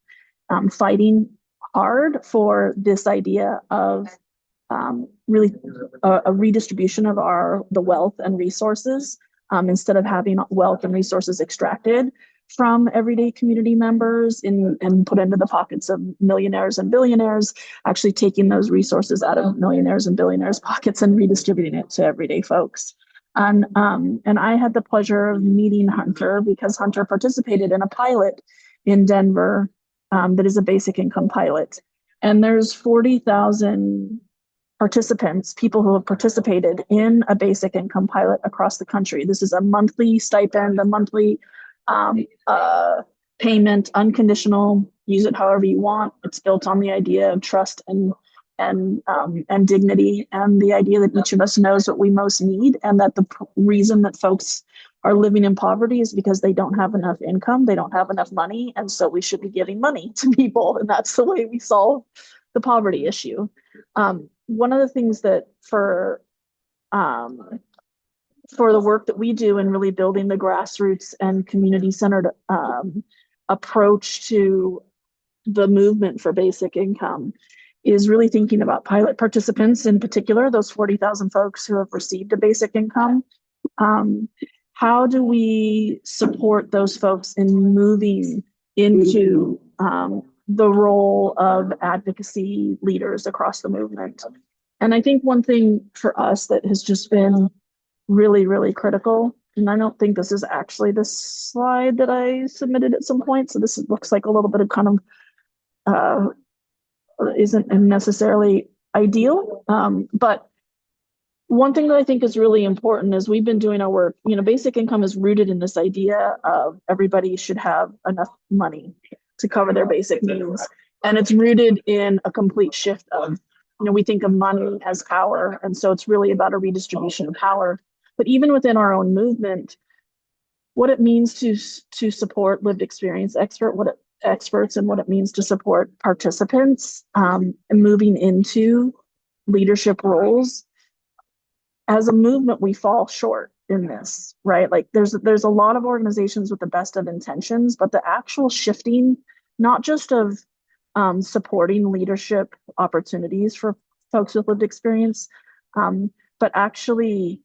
fighting hard for this idea of really a redistribution of the wealth and resources, instead of having wealth and resources extracted from everyday community members and put into the pockets of millionaires and billionaires, actually taking those resources out of millionaires and billionaires' pockets and redistributing it to everyday folks. And I had the pleasure of meeting Hunter because Hunter participated in a pilot in Denver, that is a basic income pilot. And there's 40,000 participants, people who have participated in a basic income pilot across the country. This is a monthly stipend, a monthly payment, unconditional, use it however you want. It's built on the idea of trust and dignity, and the idea that each of us knows what we most need, and that the reason that folks are living in poverty is because they don't have enough income, they don't have enough money, and so we should be giving money to people, and that's the way we solve the poverty issue. One of the things that for the work that we do in really building the grassroots and community-centered approach to the movement for basic income is really thinking about pilot participants, in particular, those 40,000 folks who have received a basic income. How do we support those folks in moving into the role of advocacy leaders across the movement? And I think one thing for us that has just been really, really critical, and I don't think this is actually the slide that I submitted at some point, so this looks like a little bit of kind of isn't necessarily ideal, but one thing that I think is really important is we've been doing our work, basic income is rooted in this idea of everybody should have enough money to cover their basic needs. And it's rooted in a complete shift of, we think of money as power. And so it's really about a redistribution of power. But even within our own movement, what it means to support lived experience experts and what it means to support participants and moving into leadership roles. As a movement, we fall short in this, right? Like there's a lot of organizations with the best of intentions, but the actual shifting, not just of supporting leadership opportunities for folks with lived experience, but actually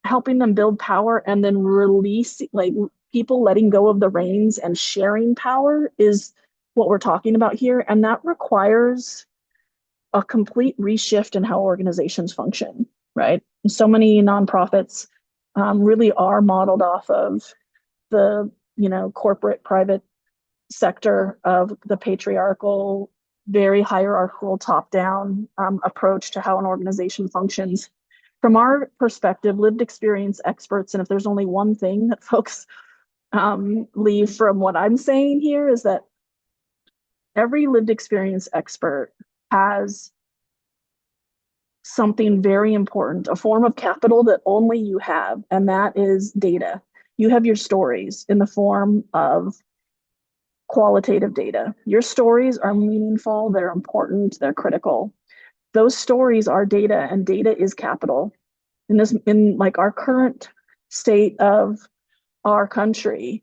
helping them build power and then release, like people letting go of the reins and sharing power is what we're talking about here. And that requires a complete reshift in how organizations function, right? So many nonprofits really are modeled off of the, corporate private sector of the patriarchal, very hierarchical, top-down approach to how an organization functions. From our perspective, lived experience experts, and if there's only one thing that folks leave from what I'm saying here is that every lived experience expert has something very important, a form of capital that only you have, and that is data. You have your stories in the form of qualitative data. Your stories are meaningful, they're important, they're critical. Those stories are data, and data is capital. In like our current state of our country,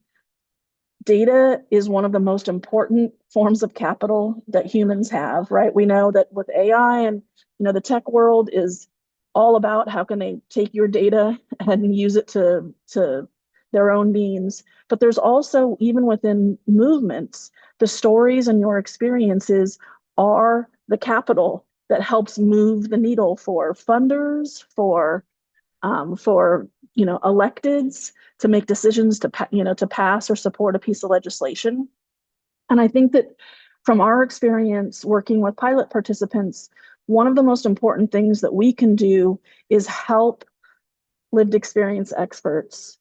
data is one of the most important forms of capital that humans have, right? We know that with AI and the tech world is all about how can they take your data and use it to their own means. But there's also, even within movements, the stories and your experiences are the capital that helps move the needle for funders, for electeds to make decisions to pass or support a piece of legislation. And I think that from our experience working with pilot participants, one of the most important things that we can do is help lived experience experts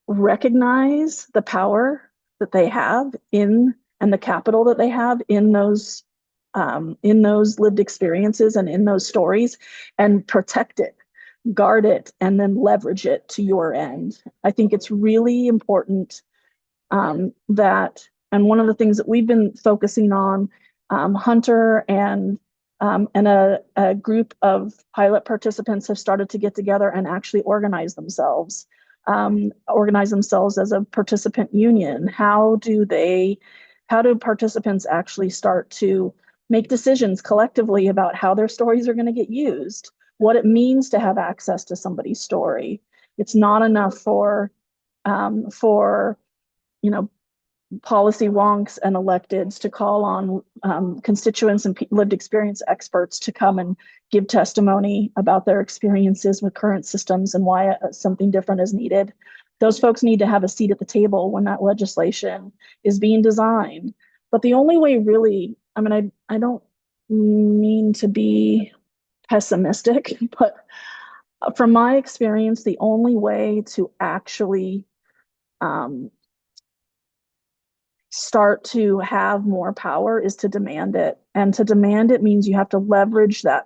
recognize the power that they have in and the capital that they have in those lived experiences and in those stories, and protect it, guard it, and then leverage it to your end. I think it's really important that, and one of the things that we've been focusing on, Hunter and a group of pilot participants have started to get together and actually organize themselves as a participant union. How do participants actually start to make decisions collectively about how their stories are going to get used, what it means to have access to somebody's story? It's not enough for policy wonks and electeds to call on constituents and lived experience experts to come and give testimony about their experiences with current systems and why something different is needed. Those folks need to have a seat at the table when that legislation is being designed. But the only way, really, I don't mean to be pessimistic, but from my experience, the only way to actually start to have more power is to demand it. And to demand it means you have to leverage the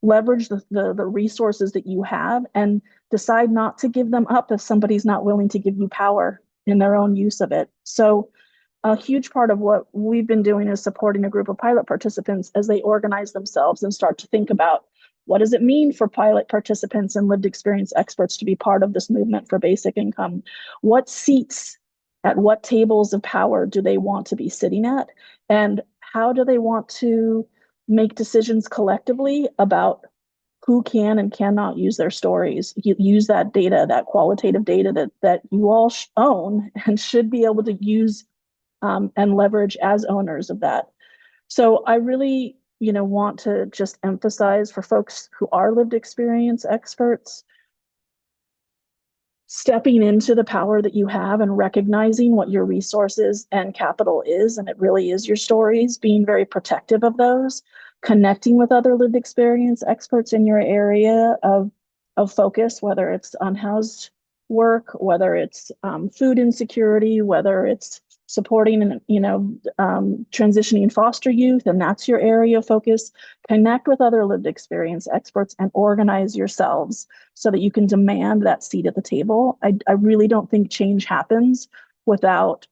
resources that you have and decide not to give them up if somebody's not willing to give you power in their own use of it. So a huge part of what we've been doing is supporting a group of pilot participants as they organize themselves and start to think about, what does it mean for pilot participants and lived experience experts to be part of this movement for basic income? What seats at what tables of power do they want to be sitting at? And how do they want to make decisions collectively about who can and cannot use their stories, use that data, that qualitative data that you all own and should be able to use and leverage as owners of that. So I really, want to just emphasize for folks who are lived experience experts, stepping into the power that you have and recognizing what your resources and capital is, and it really is your stories, being very protective of those, connecting with other lived experience experts in your area of focus, whether it's unhoused work, whether it's food insecurity, whether it's supporting transitioning foster youth, and that's your area of focus. Connect with other lived experience experts and organize yourselves so that you can demand that seat at the table. I really don't think change happens without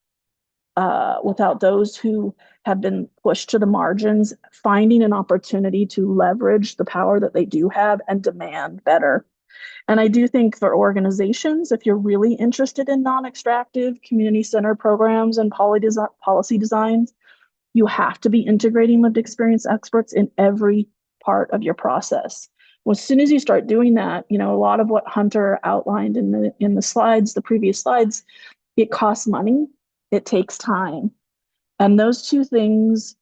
those who have been pushed to the margins finding an opportunity to leverage the power that they do have and demand better. And I do think for organizations, if you're really interested in non-extractive, community-centered programs and policy designs, you have to be integrating lived experience experts in every part of your process. Well, as soon as you start doing that, a lot of what Hunter outlined in the slides, the previous slides, it costs money, it takes time. And those two things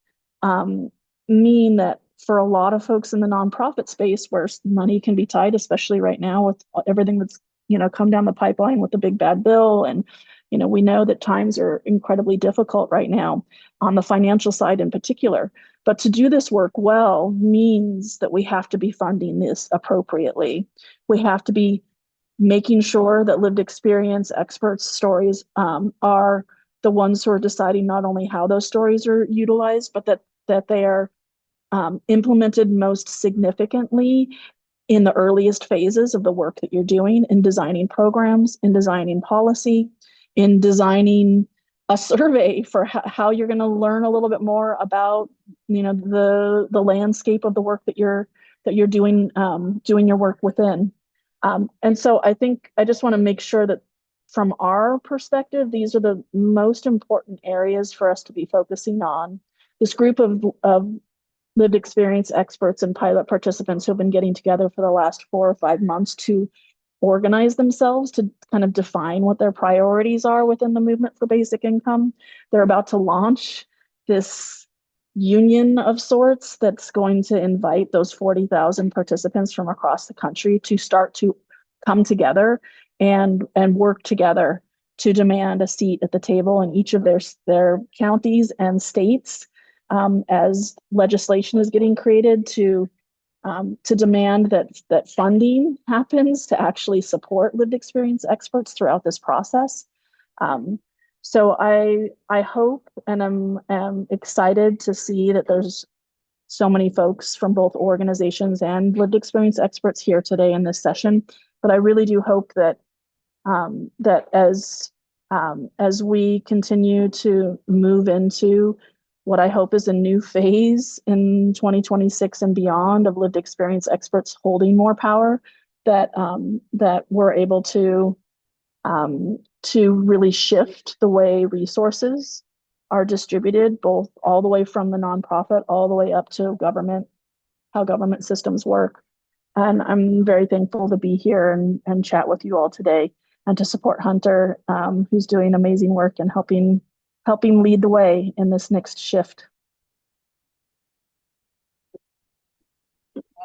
mean that for a lot of folks in the nonprofit space where money can be tight, especially right now with everything that's come down the pipeline with the big bad bill, and we know that times are incredibly difficult right now on the financial side in particular. But to do this work well means that we have to be funding this appropriately. We have to be making sure that lived experience experts' stories are the ones who are deciding not only how those stories are utilized, but that they are implemented most significantly in the earliest phases of the work that you're doing, in designing programs, in designing policy, in designing a survey for how you're going to learn a little bit more about the landscape of the work that you're doing your work within. And so I think I just want to make sure that from our perspective, these are the most important areas for us to be focusing on. This group of lived experience experts and pilot participants who have been getting together for the last 4 or 5 months to organize themselves to kind of define what their priorities are within the movement for basic income. They're about to launch this union of sorts that's going to invite those 40,000 participants from across the country to start to come together and work together to demand a seat at the table in each of their counties and states, as legislation is getting created to demand that funding happens to actually support lived experience experts throughout this process. Um, so I hope and am excited to see that there's so many folks from both organizations and lived experience experts here today in this session. But I really do hope that as we continue to move into what I hope is a new phase in 2026 and beyond of lived experience experts holding more power, that we're able to really shift the way resources are distributed, both all the way from the nonprofit all the way up to government, how government systems work. And I'm very thankful to be here and chat with you all today and to support Hunter, who's doing amazing work and helping lead the way in this next shift.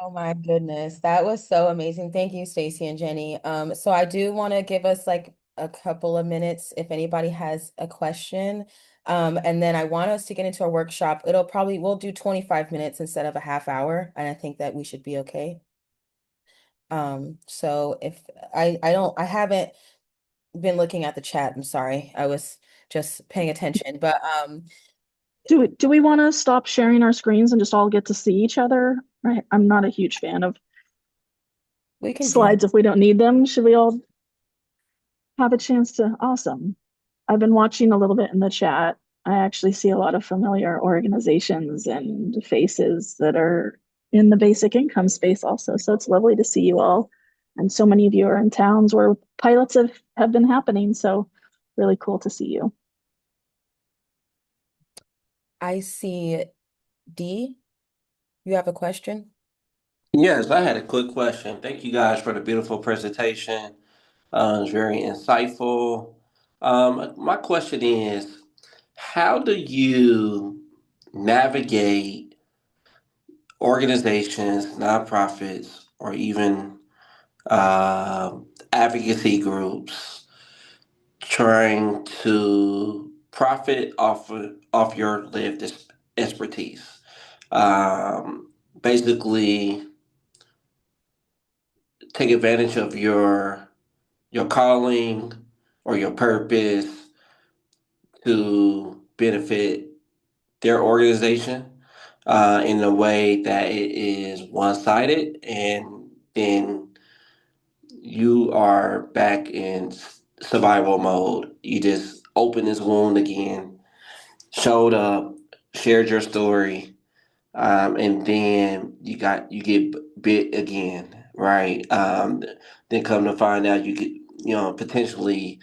Oh my goodness, that was so amazing. Thank you, Stacy and Jenny. So I do want to give us like a couple of minutes if anybody has a question. And then I want us to get into our workshop. We'll do 25 minutes instead of a half hour, and I think that we should be okay. So if I haven't been looking at the chat. I'm sorry. I was just paying attention, but Do we want to stop sharing our screens and just all get to see each other? Right. I'm not a huge fan of we can do that. slides if we don't need them. Should we all have a chance to? Awesome. I've been watching a little bit in the chat. I actually see a lot of familiar organizations and faces that are in the basic income space also. So it's lovely to see you all. And so many of you are in towns where pilots have been happening. So really cool to see you. I see D. You have a question? Yes, I had a quick question. Thank you guys for the beautiful presentation. It's very insightful. My question is, how do you navigate organizations, nonprofits, or even uh, advocacy groups trying to profit off your lived expertise? Basically, take advantage of your calling or your purpose to benefit their organization in a way that it is one-sided, and then you are back in survival mode. You just open this wound again, showed up, shared your story, and then you get bit again, right? Then come to find out you get, potentially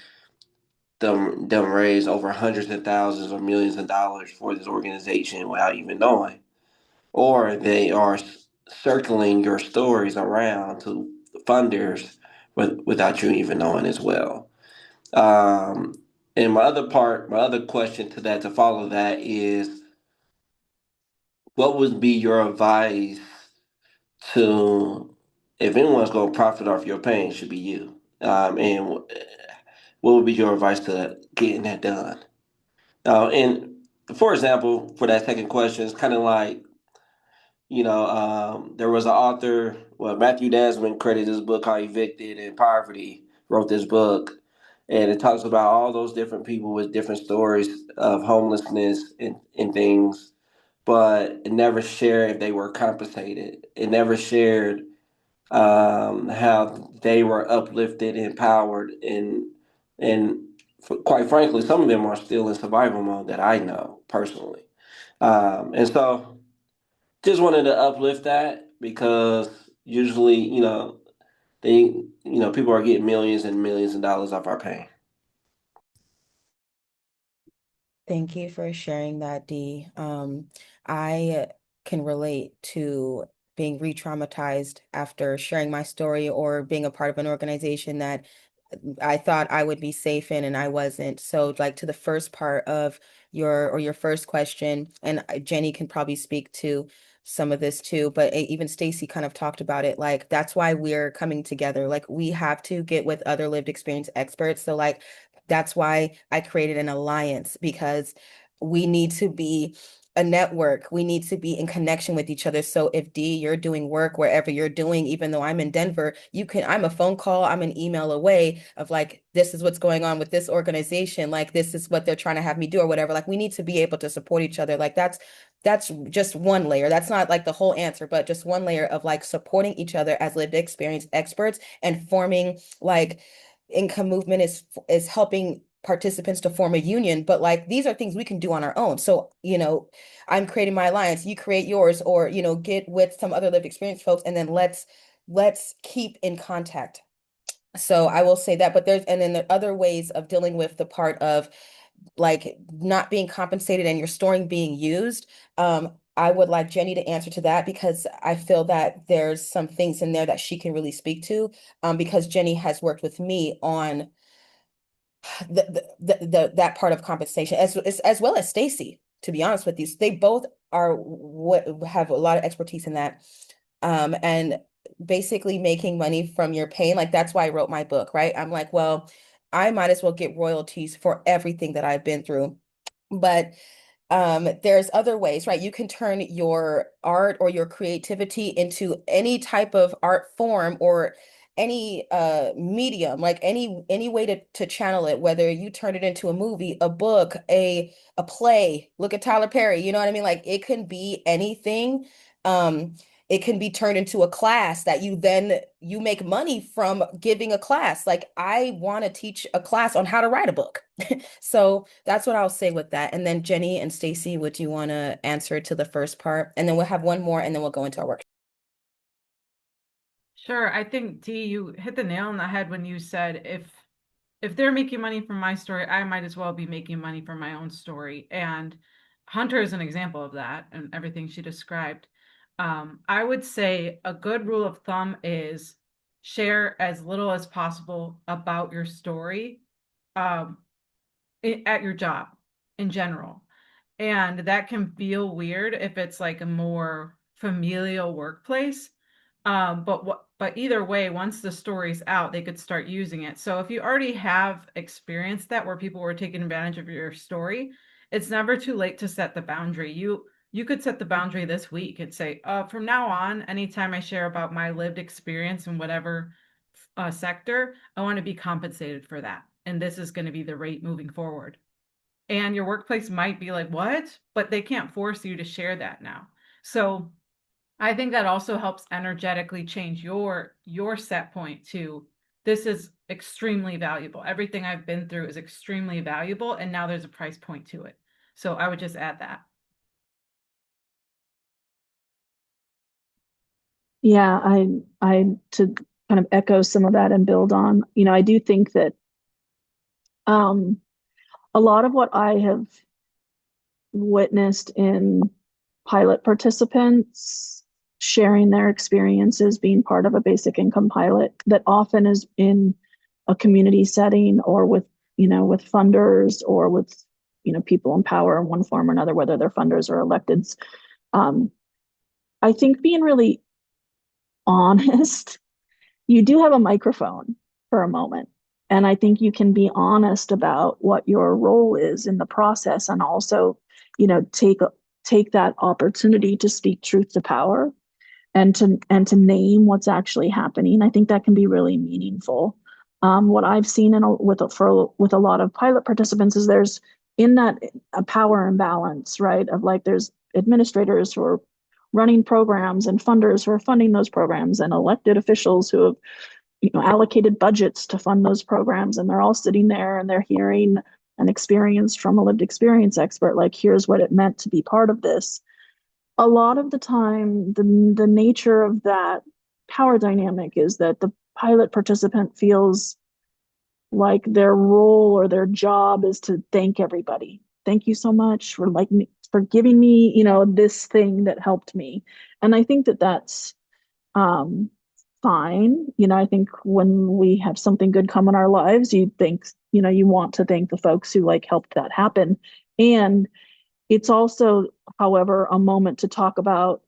them raise over hundreds of thousands or millions of dollars for this organization without even knowing, or they are circling your stories around to funders without you even knowing as well. Um, and my other question to that, to follow that, is what would be your advice to, if anyone's going to profit off your pain, it should be you. And what would be your advice to getting that done? And for example, for that second question, it's kind of like, there was an author, well, Matthew Desmond created this book called Evicted in Poverty, wrote this book, and it talks about all those different people with different stories of homelessness and things, but it never shared if they were compensated. It never shared how they were uplifted, empowered, and quite frankly, some of them are still in survival mode that I know personally. And so just wanted to uplift that because usually, people are getting millions and millions of dollars off our pain. Thank you for sharing that, Dee. I can relate to being re-traumatized after sharing my story or being a part of an organization that I thought I would be safe in and I wasn't. So like to the first part of your first question, and Jenny can probably speak to some of this too, but even Stacy kind of talked about it. Like that's why we're coming together. Like we have to get with other lived experience experts. So like that's why I created an alliance because we need to be a network. We need to be in connection with each other. So if D, you're doing work wherever you're doing, even though I'm in Denver, I'm a phone call, I'm an email away of like, this is what's going on with this organization. Like, this is what they're trying to have me do or whatever. Like, we need to be able to support each other. Like, that's just one layer. That's not like the whole answer, but just one layer of like supporting each other as lived experience experts and forming like income movement is helping participants to form a union, but like these are things we can do on our own. So, I'm creating my alliance, you create yours, or get with some other lived experience folks, and then let's keep in contact. So I will say that, but and then there are other ways of dealing with the part of like not being compensated and your storing being used. I would like Jenny to answer to that because I feel that there's some things in there that she can really speak to, because Jenny has worked with me on that part of compensation as well as Stacy, to be honest with you. They both are what have a lot of expertise in that. And basically making money from your pain. Like that's why I wrote my book, right? I'm like, well, I might as well get royalties for everything that I've been through. But there's other ways, right? You can turn your art or your creativity into any type of art form or any medium, like any way to channel it, whether you turn it into a movie, a book, a play. Look at Tyler Perry, you know what I mean? Like it can be anything. It can be turned into a class that you make money from giving a class. Like I want to teach a class on how to write a book. So that's what I'll say with that. And then Jenny and Stacy, would you want to answer to the first part? And then we'll have one more and then we'll go into our work. Sure. I think Dee, you hit the nail on the head when you said if they're making money from my story, I might as well be making money from my own story. And Hunter is an example of that and everything she described. I would say a good rule of thumb is share as little as possible about your story um, at your job in general. And that can feel weird if it's like a more familial workplace. But either way, once the story's out, they could start using it. So if you already have experienced that where people were taking advantage of your story, it's never too late to set the boundary. You could set the boundary this week and say, from now on, anytime I share about my lived experience in whatever sector, I want to be compensated for that. And this is going to be the rate moving forward. And your workplace might be like, what? But they can't force you to share that now. So I think that also helps energetically change your set point to this is extremely valuable. Everything I've been through is extremely valuable, and now there's a price point to it. So I would just add that. Yeah, I to kind of echo some of that and build on, I do think that um, a lot of what I have witnessed in pilot participants sharing their experiences being part of a basic income pilot that often is in a community setting or with funders or with people in power in one form or another, whether they're funders or electeds. I think being really honest, you do have a microphone for a moment. And I think you can be honest about what your role is in the process and also, take that opportunity to speak truth to power and to name what's actually happening. I think that can be really meaningful. What I've seen with a lot of pilot participants is there's in that a power imbalance, right? Of like there's administrators who are running programs and funders who are funding those programs and elected officials who have allocated budgets to fund those programs, and they're all sitting there and they're hearing an experience from a lived experience expert, like here's what it meant to be part of this. A lot of the time, the nature of that power dynamic is that the pilot participant feels like their role or their job is to thank everybody. Thank you so much for for giving me, this thing that helped me. And I think that that's fine. I think when we have something good come in our lives, you think, you want to thank the folks who like helped that happen. And it's also, however, a moment to talk about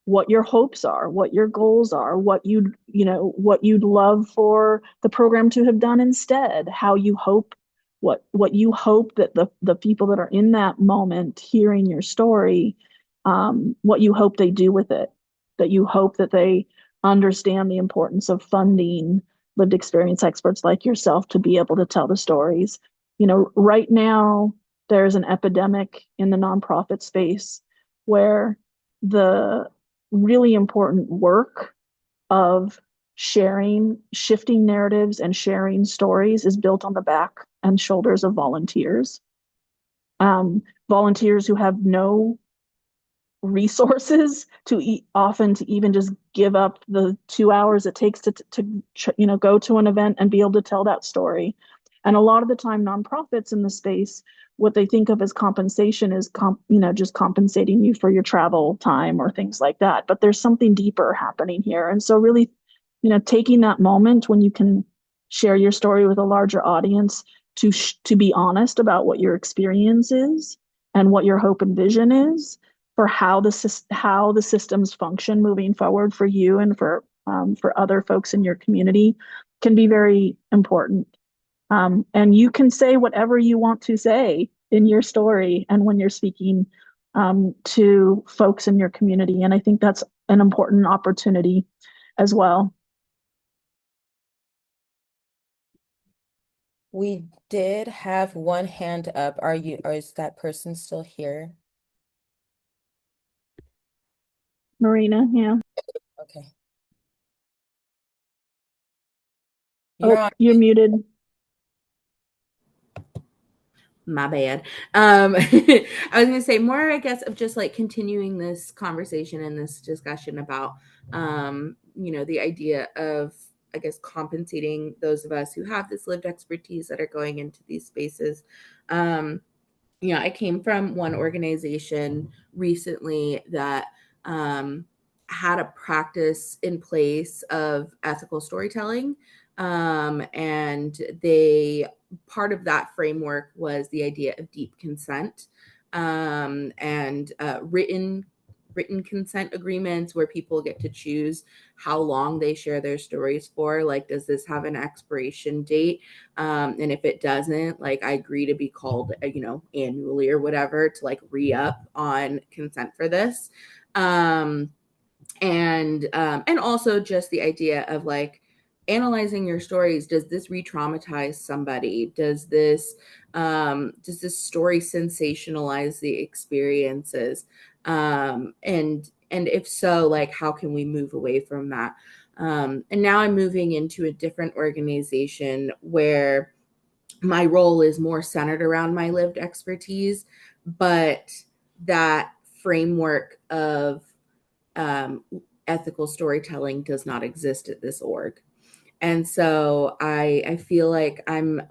what your hopes are, what your goals are, what you'd love for the program to have done instead, how you hope what you hope that the people that are in that moment hearing your story, what you hope they do with it, that you hope that they understand the importance of funding lived experience experts like yourself to be able to tell the stories. Right now there's an epidemic in the nonprofit space where the really important work of shifting narratives and sharing stories is built on the back and shoulders of volunteers. Volunteers who have no resources often to even just give up the 2 hours it takes to go to an event and be able to tell that story. And a lot of the time nonprofits in the space, what they think of as compensation is just compensating you for your travel time or things like that, but there's something deeper happening here. And so really, taking that moment when you can share your story with a larger audience to be honest about what your experience is and what your hope and vision is for how the systems function moving forward for you and for other folks in your community can be very important. And you can say whatever you want to say in your story and when you're speaking to folks in your community. And I think that's an important opportunity as well. We did have one hand up. Or is that person still here? Marina, yeah. Okay. You're muted. My bad. I was going to say more, I guess, of just like continuing this conversation and this discussion about, the idea of, I guess, compensating those of us who have this lived expertise that are going into these spaces. I came from one organization recently that had a practice in place of ethical storytelling. And part of that framework was the idea of deep consent and written consent agreements where people get to choose how long they share their stories for. Like, does this have an expiration date? And if it doesn't, like, I agree to be called, annually or whatever to like re-up on consent for this. And also just the idea of like analyzing your stories. Does this re-traumatize somebody? Does this story sensationalize the experiences? And if so, like, how can we move away from that? And now I'm moving into a different organization where my role is more centered around my lived expertise, but that framework of ethical storytelling does not exist at this org. And so I feel like I'm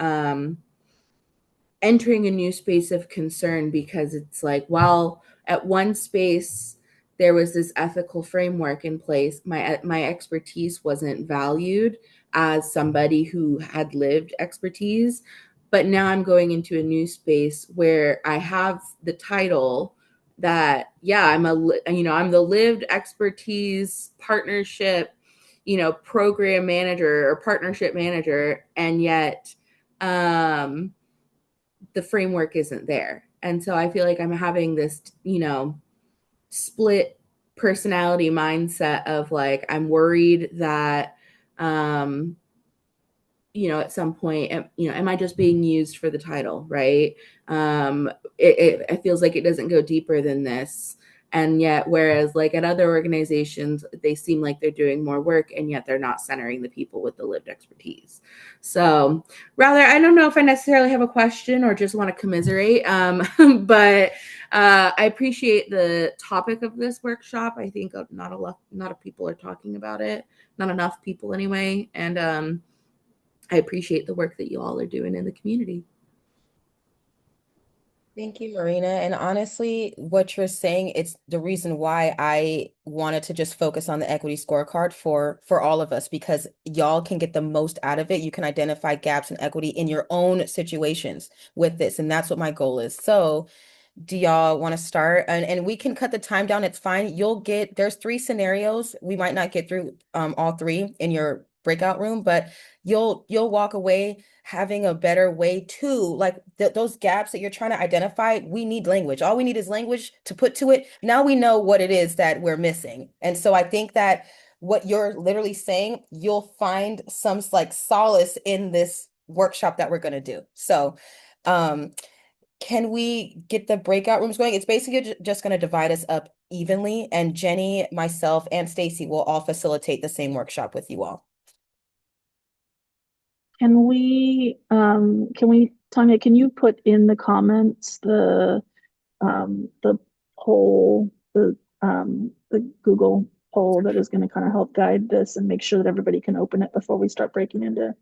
entering a new space of concern because it's like, while at one space there was this ethical framework in place, my expertise wasn't valued as somebody who had lived expertise. But now I'm going into a new space where I have the title that, yeah, I'm the lived expertise partnership, program manager or partnership manager, and yet the framework isn't there. And so I feel like I'm having this, split personality mindset of like, I'm worried that, at some point, am I just being used for the title, right? It feels like it doesn't go deeper than this. And yet, whereas like at other organizations, they seem like they're doing more work, and yet they're not centering the people with the lived expertise. So rather, I don't know if I necessarily have a question or just want to commiserate, but I appreciate the topic of this workshop. I think not enough people are talking about it, not enough people anyway. And I appreciate the work that you all are doing in the community. Thank you, Marina. And honestly, what you're saying, it's the reason why I wanted to just focus on the equity scorecard for all of us because y'all can get the most out of it. You can identify gaps in equity in your own situations with this, and that's what my goal is. So, do y'all want to start? And we can cut the time down. It's fine. There's three scenarios. We might not get through all three in your breakout room, but you'll walk away having a better way to like those gaps that you're trying to identify. We need language. All we need is language to put to it. Now we know what it is that we're missing. And so I think that what you're literally saying, you'll find some like solace in this workshop that we're going to do. So, um, can we get the breakout rooms going? It's basically just going to divide us up evenly, and Jenny, myself, and Stacy will all facilitate the same workshop with you all. Tanya, can you put in the comments the poll, the Google poll that is going to kind of help guide this and make sure that everybody can open it before we start breaking into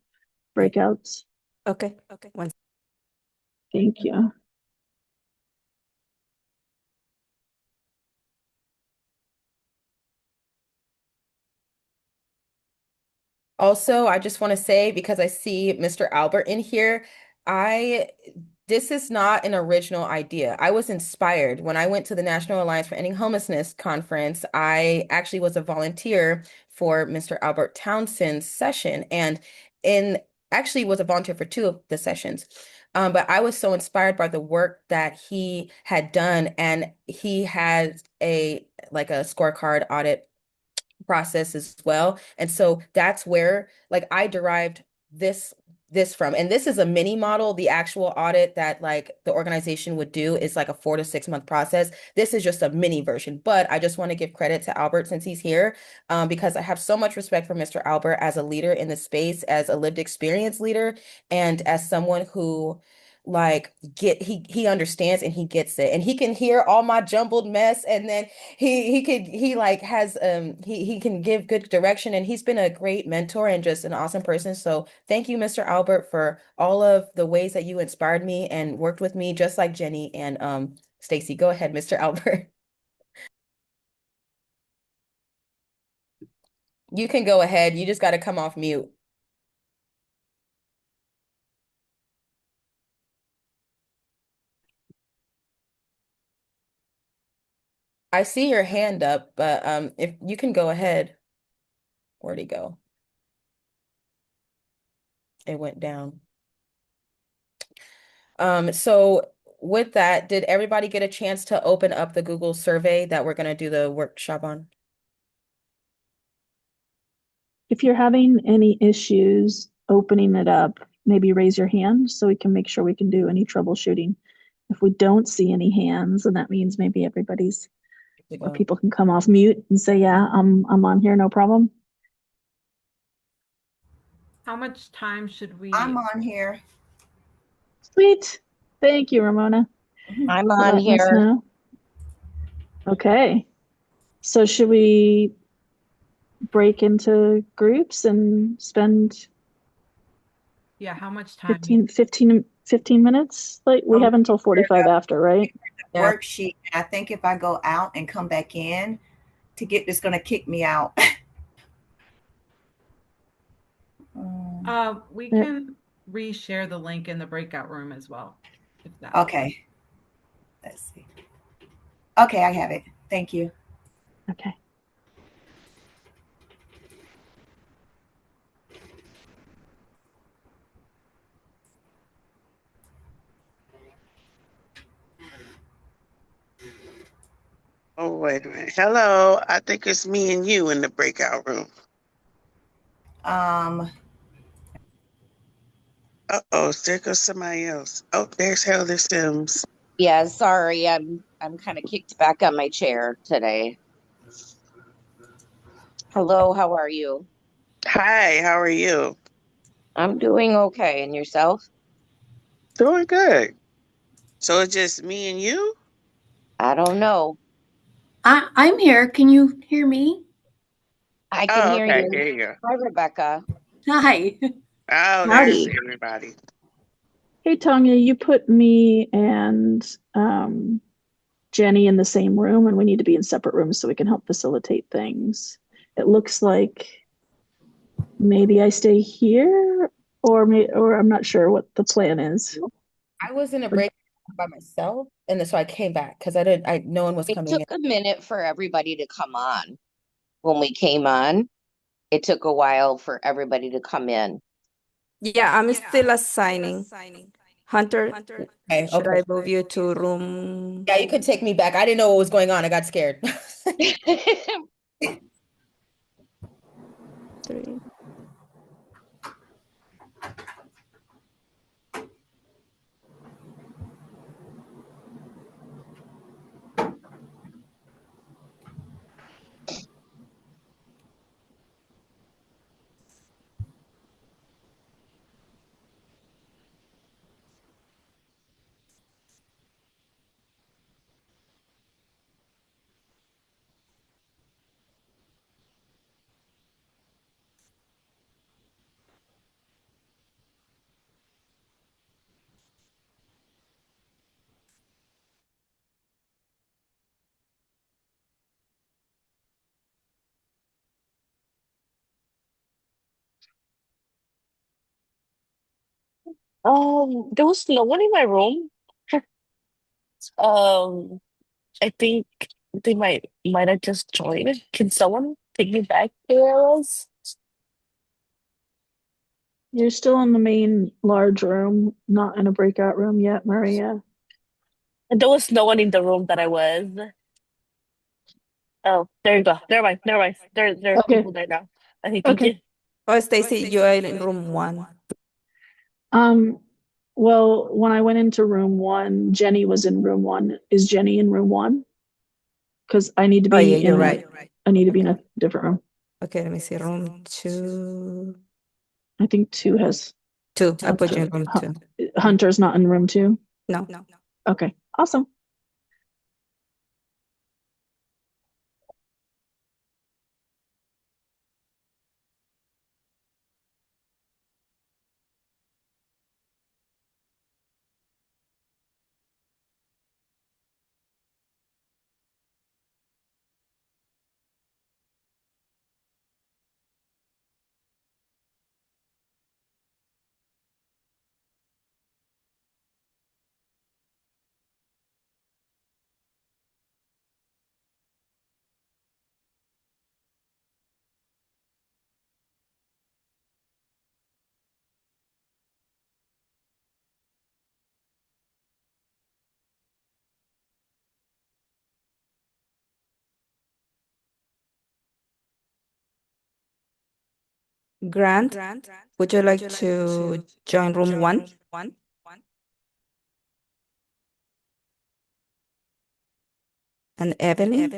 breakouts? Okay. Thank you. Also, I just want to say, because I see Mr. Albert in here, I this is not an original idea. I was inspired when I went to the National Alliance for Ending Homelessness conference. I actually was a volunteer for Mr. Albert Townsend's session, and in actually was a volunteer for two of the sessions. But I was so inspired by the work that he had done, and he had a like a scorecard audit process as well. And so that's where like I derived this from. And this is a mini model. The actual audit that like the organization would do is like a 4 to 6 month process. This is just a mini version. But I just want to give credit to Albert since he's here, because I have so much respect for Mr. Albert as a leader in the space, as a lived experience leader, and as someone who like he understands and he gets it, and he can hear all my jumbled mess, and then he like has he can give good direction, and he's been a great mentor and just an awesome person. So thank you, Mr. Albert, for all of the ways that you inspired me and worked with me, just like Jenny and Stacy. Go ahead, Mr. Albert. You can go ahead. You just got to come off mute. I see your hand up, but if you can go ahead. Where'd he go? It went down. So with that, did everybody get a chance to open up the Google survey that we're going to do the workshop on? If you're having any issues opening it up, maybe raise your hand so we can make sure we can do any troubleshooting. If we don't see any hands, then that means maybe everybody's, or people can come off mute and say, yeah, I'm on here, no problem. How much time should we? I'm on here. Sweet. Thank you, Ramona. I'm for on letting us here. know. Okay. So should we break into groups and spend Yeah, how much time? 15 minutes? Like we have until 45 after, right? Yeah. Worksheet. I think if I go out and come back in to get this, going to kick me out. We can reshare the link in the breakout room as well. If that Okay. Let's see. Okay, I have it. Thank you. Okay. Oh, wait a minute. Hello. I think it's me and you in the breakout room. Uh-oh, there goes somebody else. Oh, there's Heather Sims. Yeah, sorry. I'm kind of kicked back on my chair today. Hello, how are you? Hi, how are you? I'm doing okay. And yourself? Doing good. So it's just me and you? I don't know. I'm here. Can you hear me? I can hear Okay, you. there you go. Hi, Rebecca. Hi. Oh, there's Howdy. everybody. Hey, Tanya, you put me and Jenny in the same room, and we need to be in separate rooms so we can help facilitate things. It looks like maybe I stay here, or I'm not sure what the plan is. I was in a break by myself, and then so I came back because I didn't. No one was It coming took in. a minute for everybody to come on. When we came on, it took a while for everybody to come in. Yeah, I'm still assigning. Hunter, Okay, should okay. I move you to room Yeah, you could take me back. I didn't know what was going on. I got scared. 3? There was no one in my room. Um, I think they might have just joined. Can someone take me back to where I was? You're still in the main large room, not in a breakout room yet, Maria. And there was no one in the room that I was. Oh, there you go. Never mind. Never mind. There are Okay, people there now. Okay, thank okay. you. Oh, Stacy, you are in room 1. Um, well, when I went into room one, Jenny was in room one. Is Jenny in room one? Because I need to Oh, be yeah, in you're a, right. I need to be in Okay. a different room. Okay, let me see. Room 2. I think two has 2. I put you Hunter. in room 2. Hunter's not in room two. No. Okay, awesome. Grant, would you like to join room 1? And Evelyn?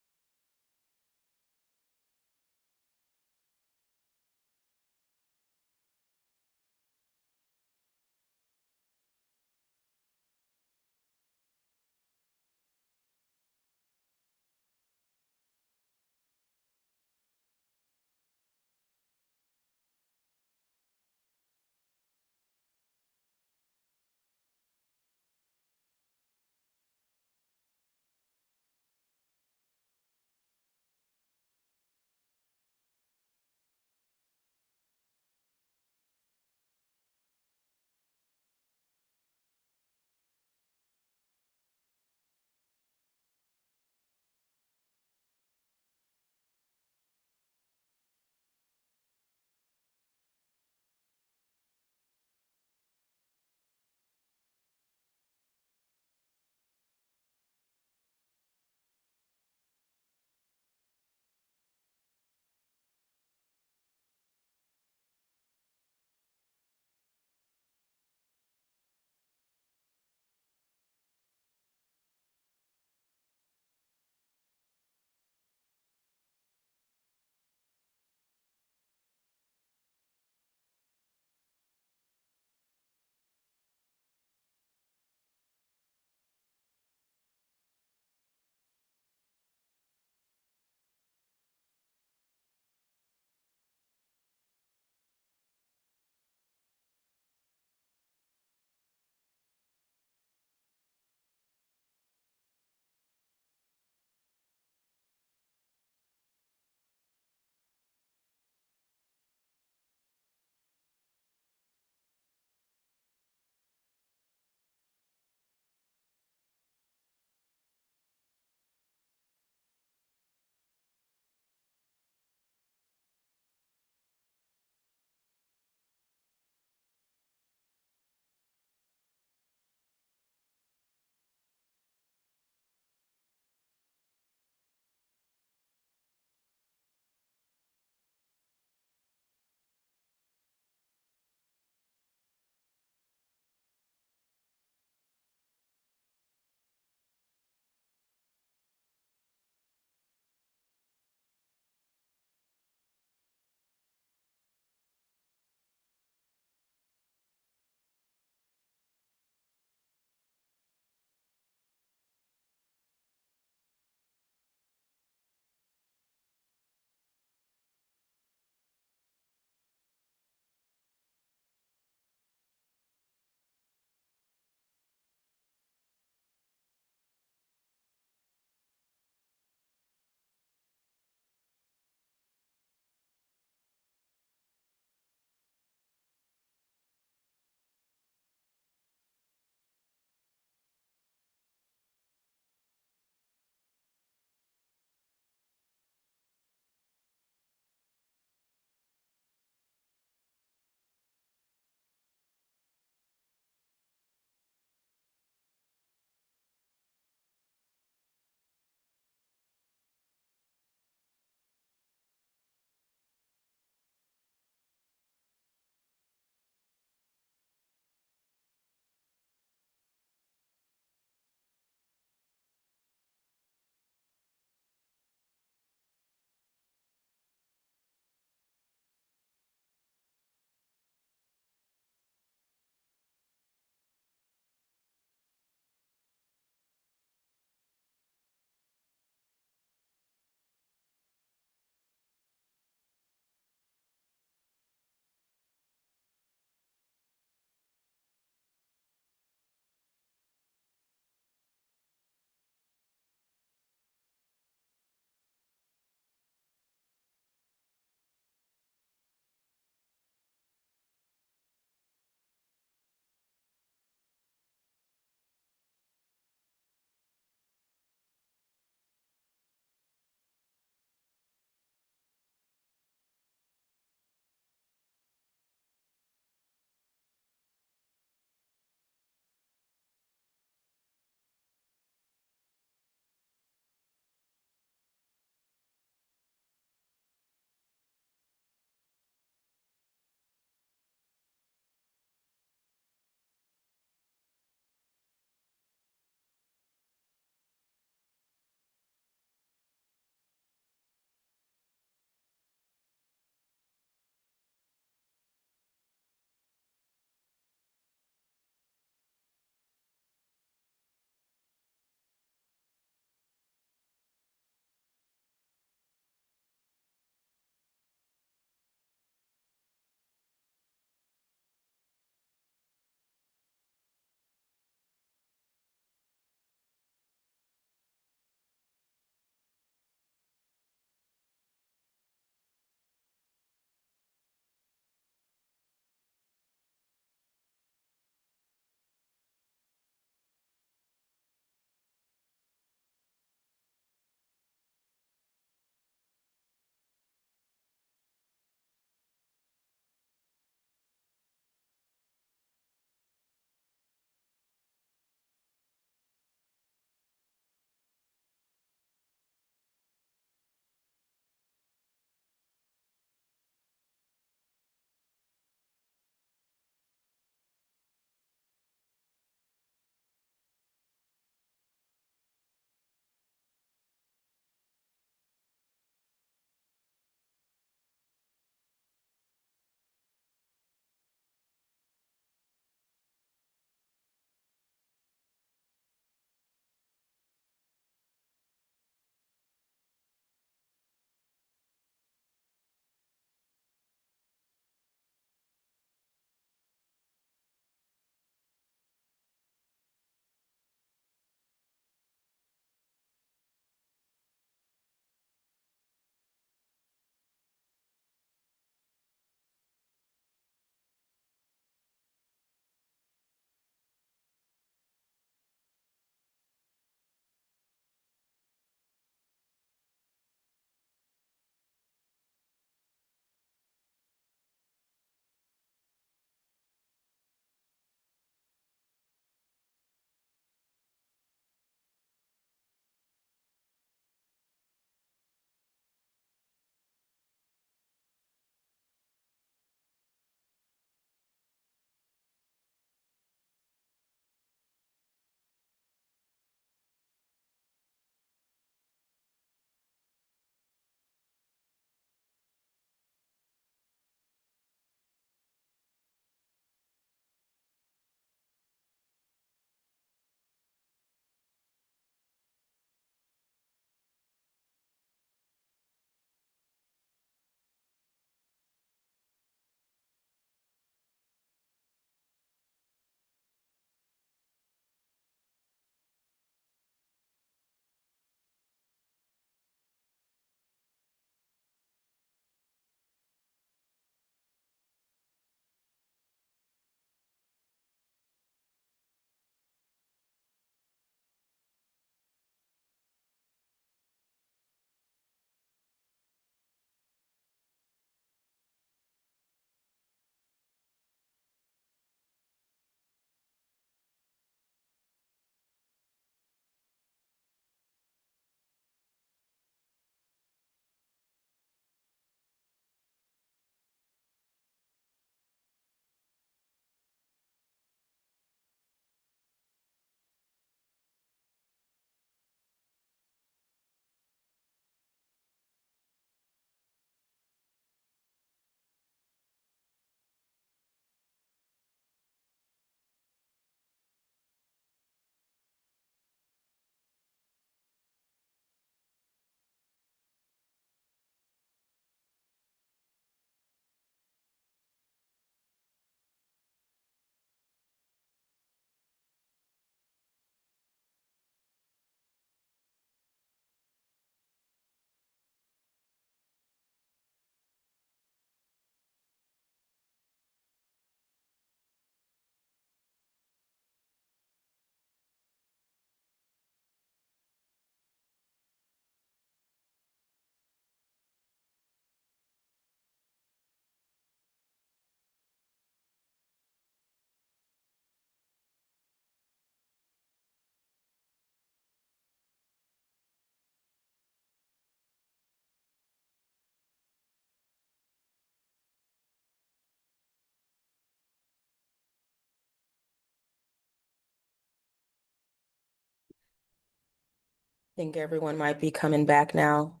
Think everyone might be coming back now.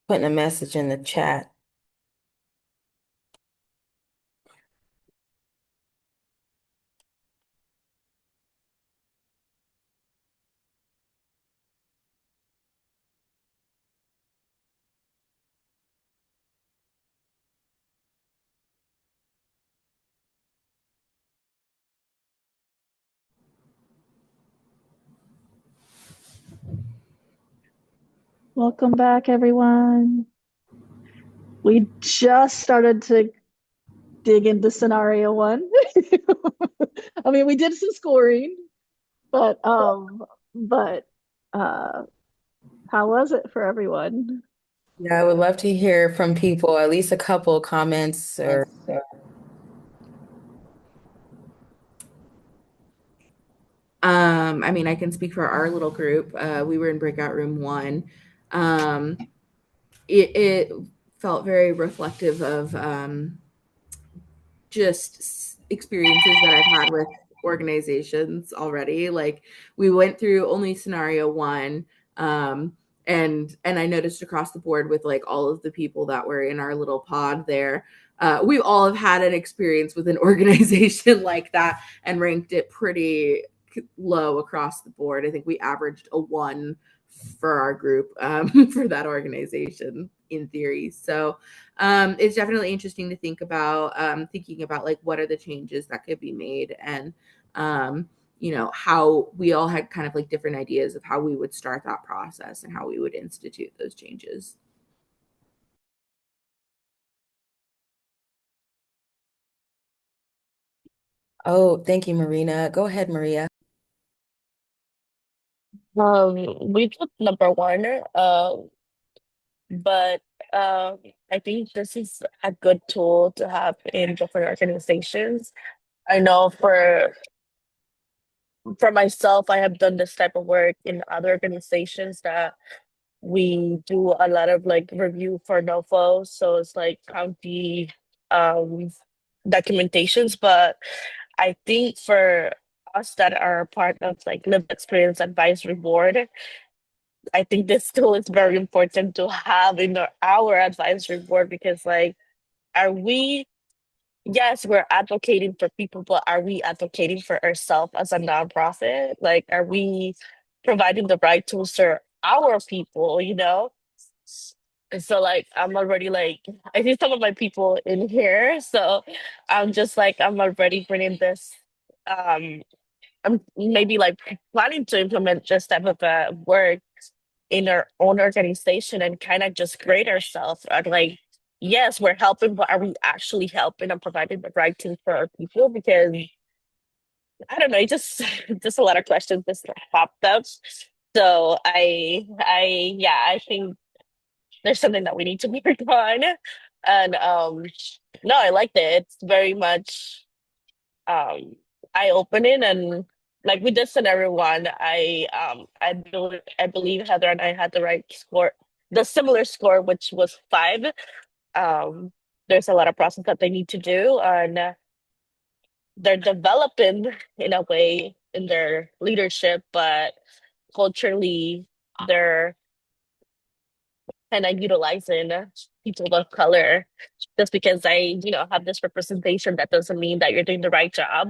Putting a message in the chat. Welcome back, everyone. We just started to dig into scenario one. I mean, we did some scoring, but but uh, how was it for everyone? Yeah, I would love to hear from people, at least a couple comments or I mean, I can speak for our little group. We were in breakout room one. Um, it felt very reflective of just experiences that I've had with organizations already. Like we went through only scenario one, um, and I noticed across the board with like all of the people that were in our little pod there, we all have had an experience with an organization like that and ranked it pretty low across the board. I think we averaged a one for our group for that organization in theory. So it's definitely interesting to think about thinking about like what are the changes that could be made and you know how we all had kind of like different ideas of how we would start that process and how we would institute those changes. oh, thank you, Marina. Go ahead, Maria. We took number one, but I think this is a good tool to have in different organizations. I know for myself, I have done this type of work in other organizations that we do a lot of like review for NOFO, so it's like county um documentations. But I think for us that are part of like lived experience advisory board, I think this tool is very important to have in our advisory board because like are we yes, we're advocating for people, but are we advocating for ourselves as a nonprofit? Like, are we providing the right tools for our people, you know? And so, like, I'm already like, I see some of my people in here. So I'm just like, I'm already bringing this. Um, I'm maybe like planning to implement this type of work in our own organization and kind of just grade ourselves at like, yes, we're helping, but are we actually helping and providing the right thing for our people? Because I don't know, it just just a lot of questions just popped up. So yeah, I think there's something that we need to work on. And no, I liked it. It's very much um eye-opening and like with this scenario one, I believe Heather and I had the right score, the similar score, which was five. Um, there's a lot of process that they need to do, and they're developing in a way in their leadership, but culturally, they're kind of utilizing people of color. Just because have this representation, that doesn't mean that you're doing the right job.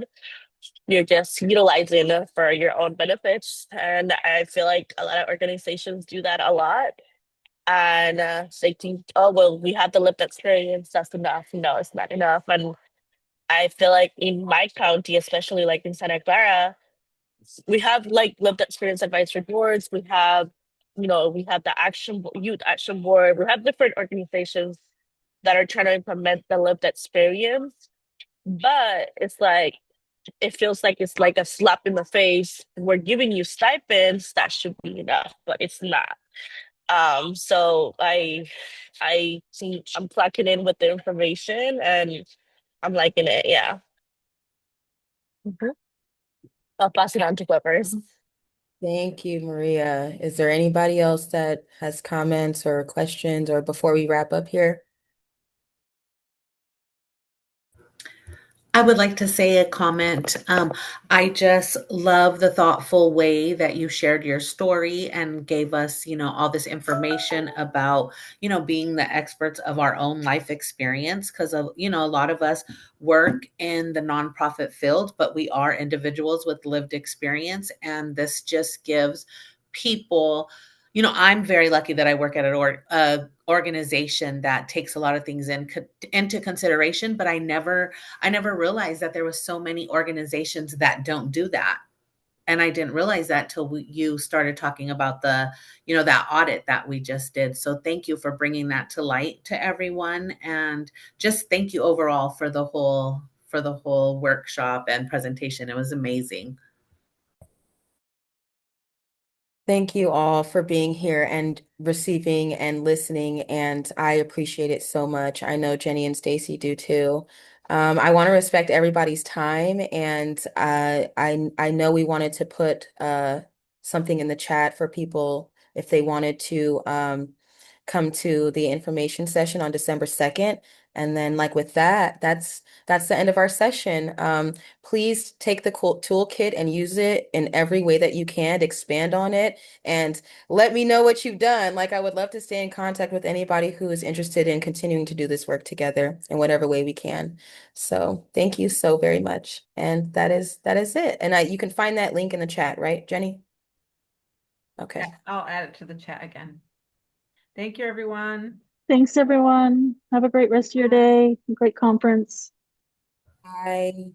You're just utilizing it for your own benefits. And I feel like a lot of organizations do that a lot. And they think, oh, well, we have the lived experience. That's enough. No, it's not enough. And I feel like in my county, especially like in Santa Clara, we have like lived experience advisory boards. We have we have the youth action board. We have different organizations that are trying to implement the lived experience, but it's like it feels like it's like a slap in the face. We're giving you stipends, that should be enough, but it's not. So I think I'm plugging in with the information and I'm liking it. Yeah. Mhm. I'll pass it on to whoever's. Thank you, Maria. Is there anybody else that has comments or questions or before we wrap up here? I would like to say a comment. I just love the thoughtful way that you shared your story and gave us, all this information about, being the experts of our own life experience. Because, a lot of us work in the nonprofit field, but we are individuals with lived experience. And this just gives people, I'm very lucky that I work at an organization that takes a lot of things into consideration, but I never realized that there was so many organizations that don't do that. And I didn't realize that till you started talking about that audit that we just did. So thank you for bringing that to light to everyone. And just thank you overall for the whole workshop and presentation. It was amazing. Thank you all for being here and receiving and listening, and I appreciate it so much. I know Jenny and Stacy do too. I want to respect everybody's time, and I know we wanted to put something in the chat for people if they wanted to come to the information session on December 2nd. And then like with that, that's the end of our session. Please take the cool toolkit and use it in every way that you can, expand on it, and let me know what you've done. Like I would love to stay in contact with anybody who is interested in continuing to do this work together in whatever way we can. So thank you so very much. And that is it. And you can find that link in the chat, right, Jenny? Okay. Yeah, I'll add it to the chat again. Thank you, everyone. Thanks, everyone. Have a great rest of your day. Great conference. Bye.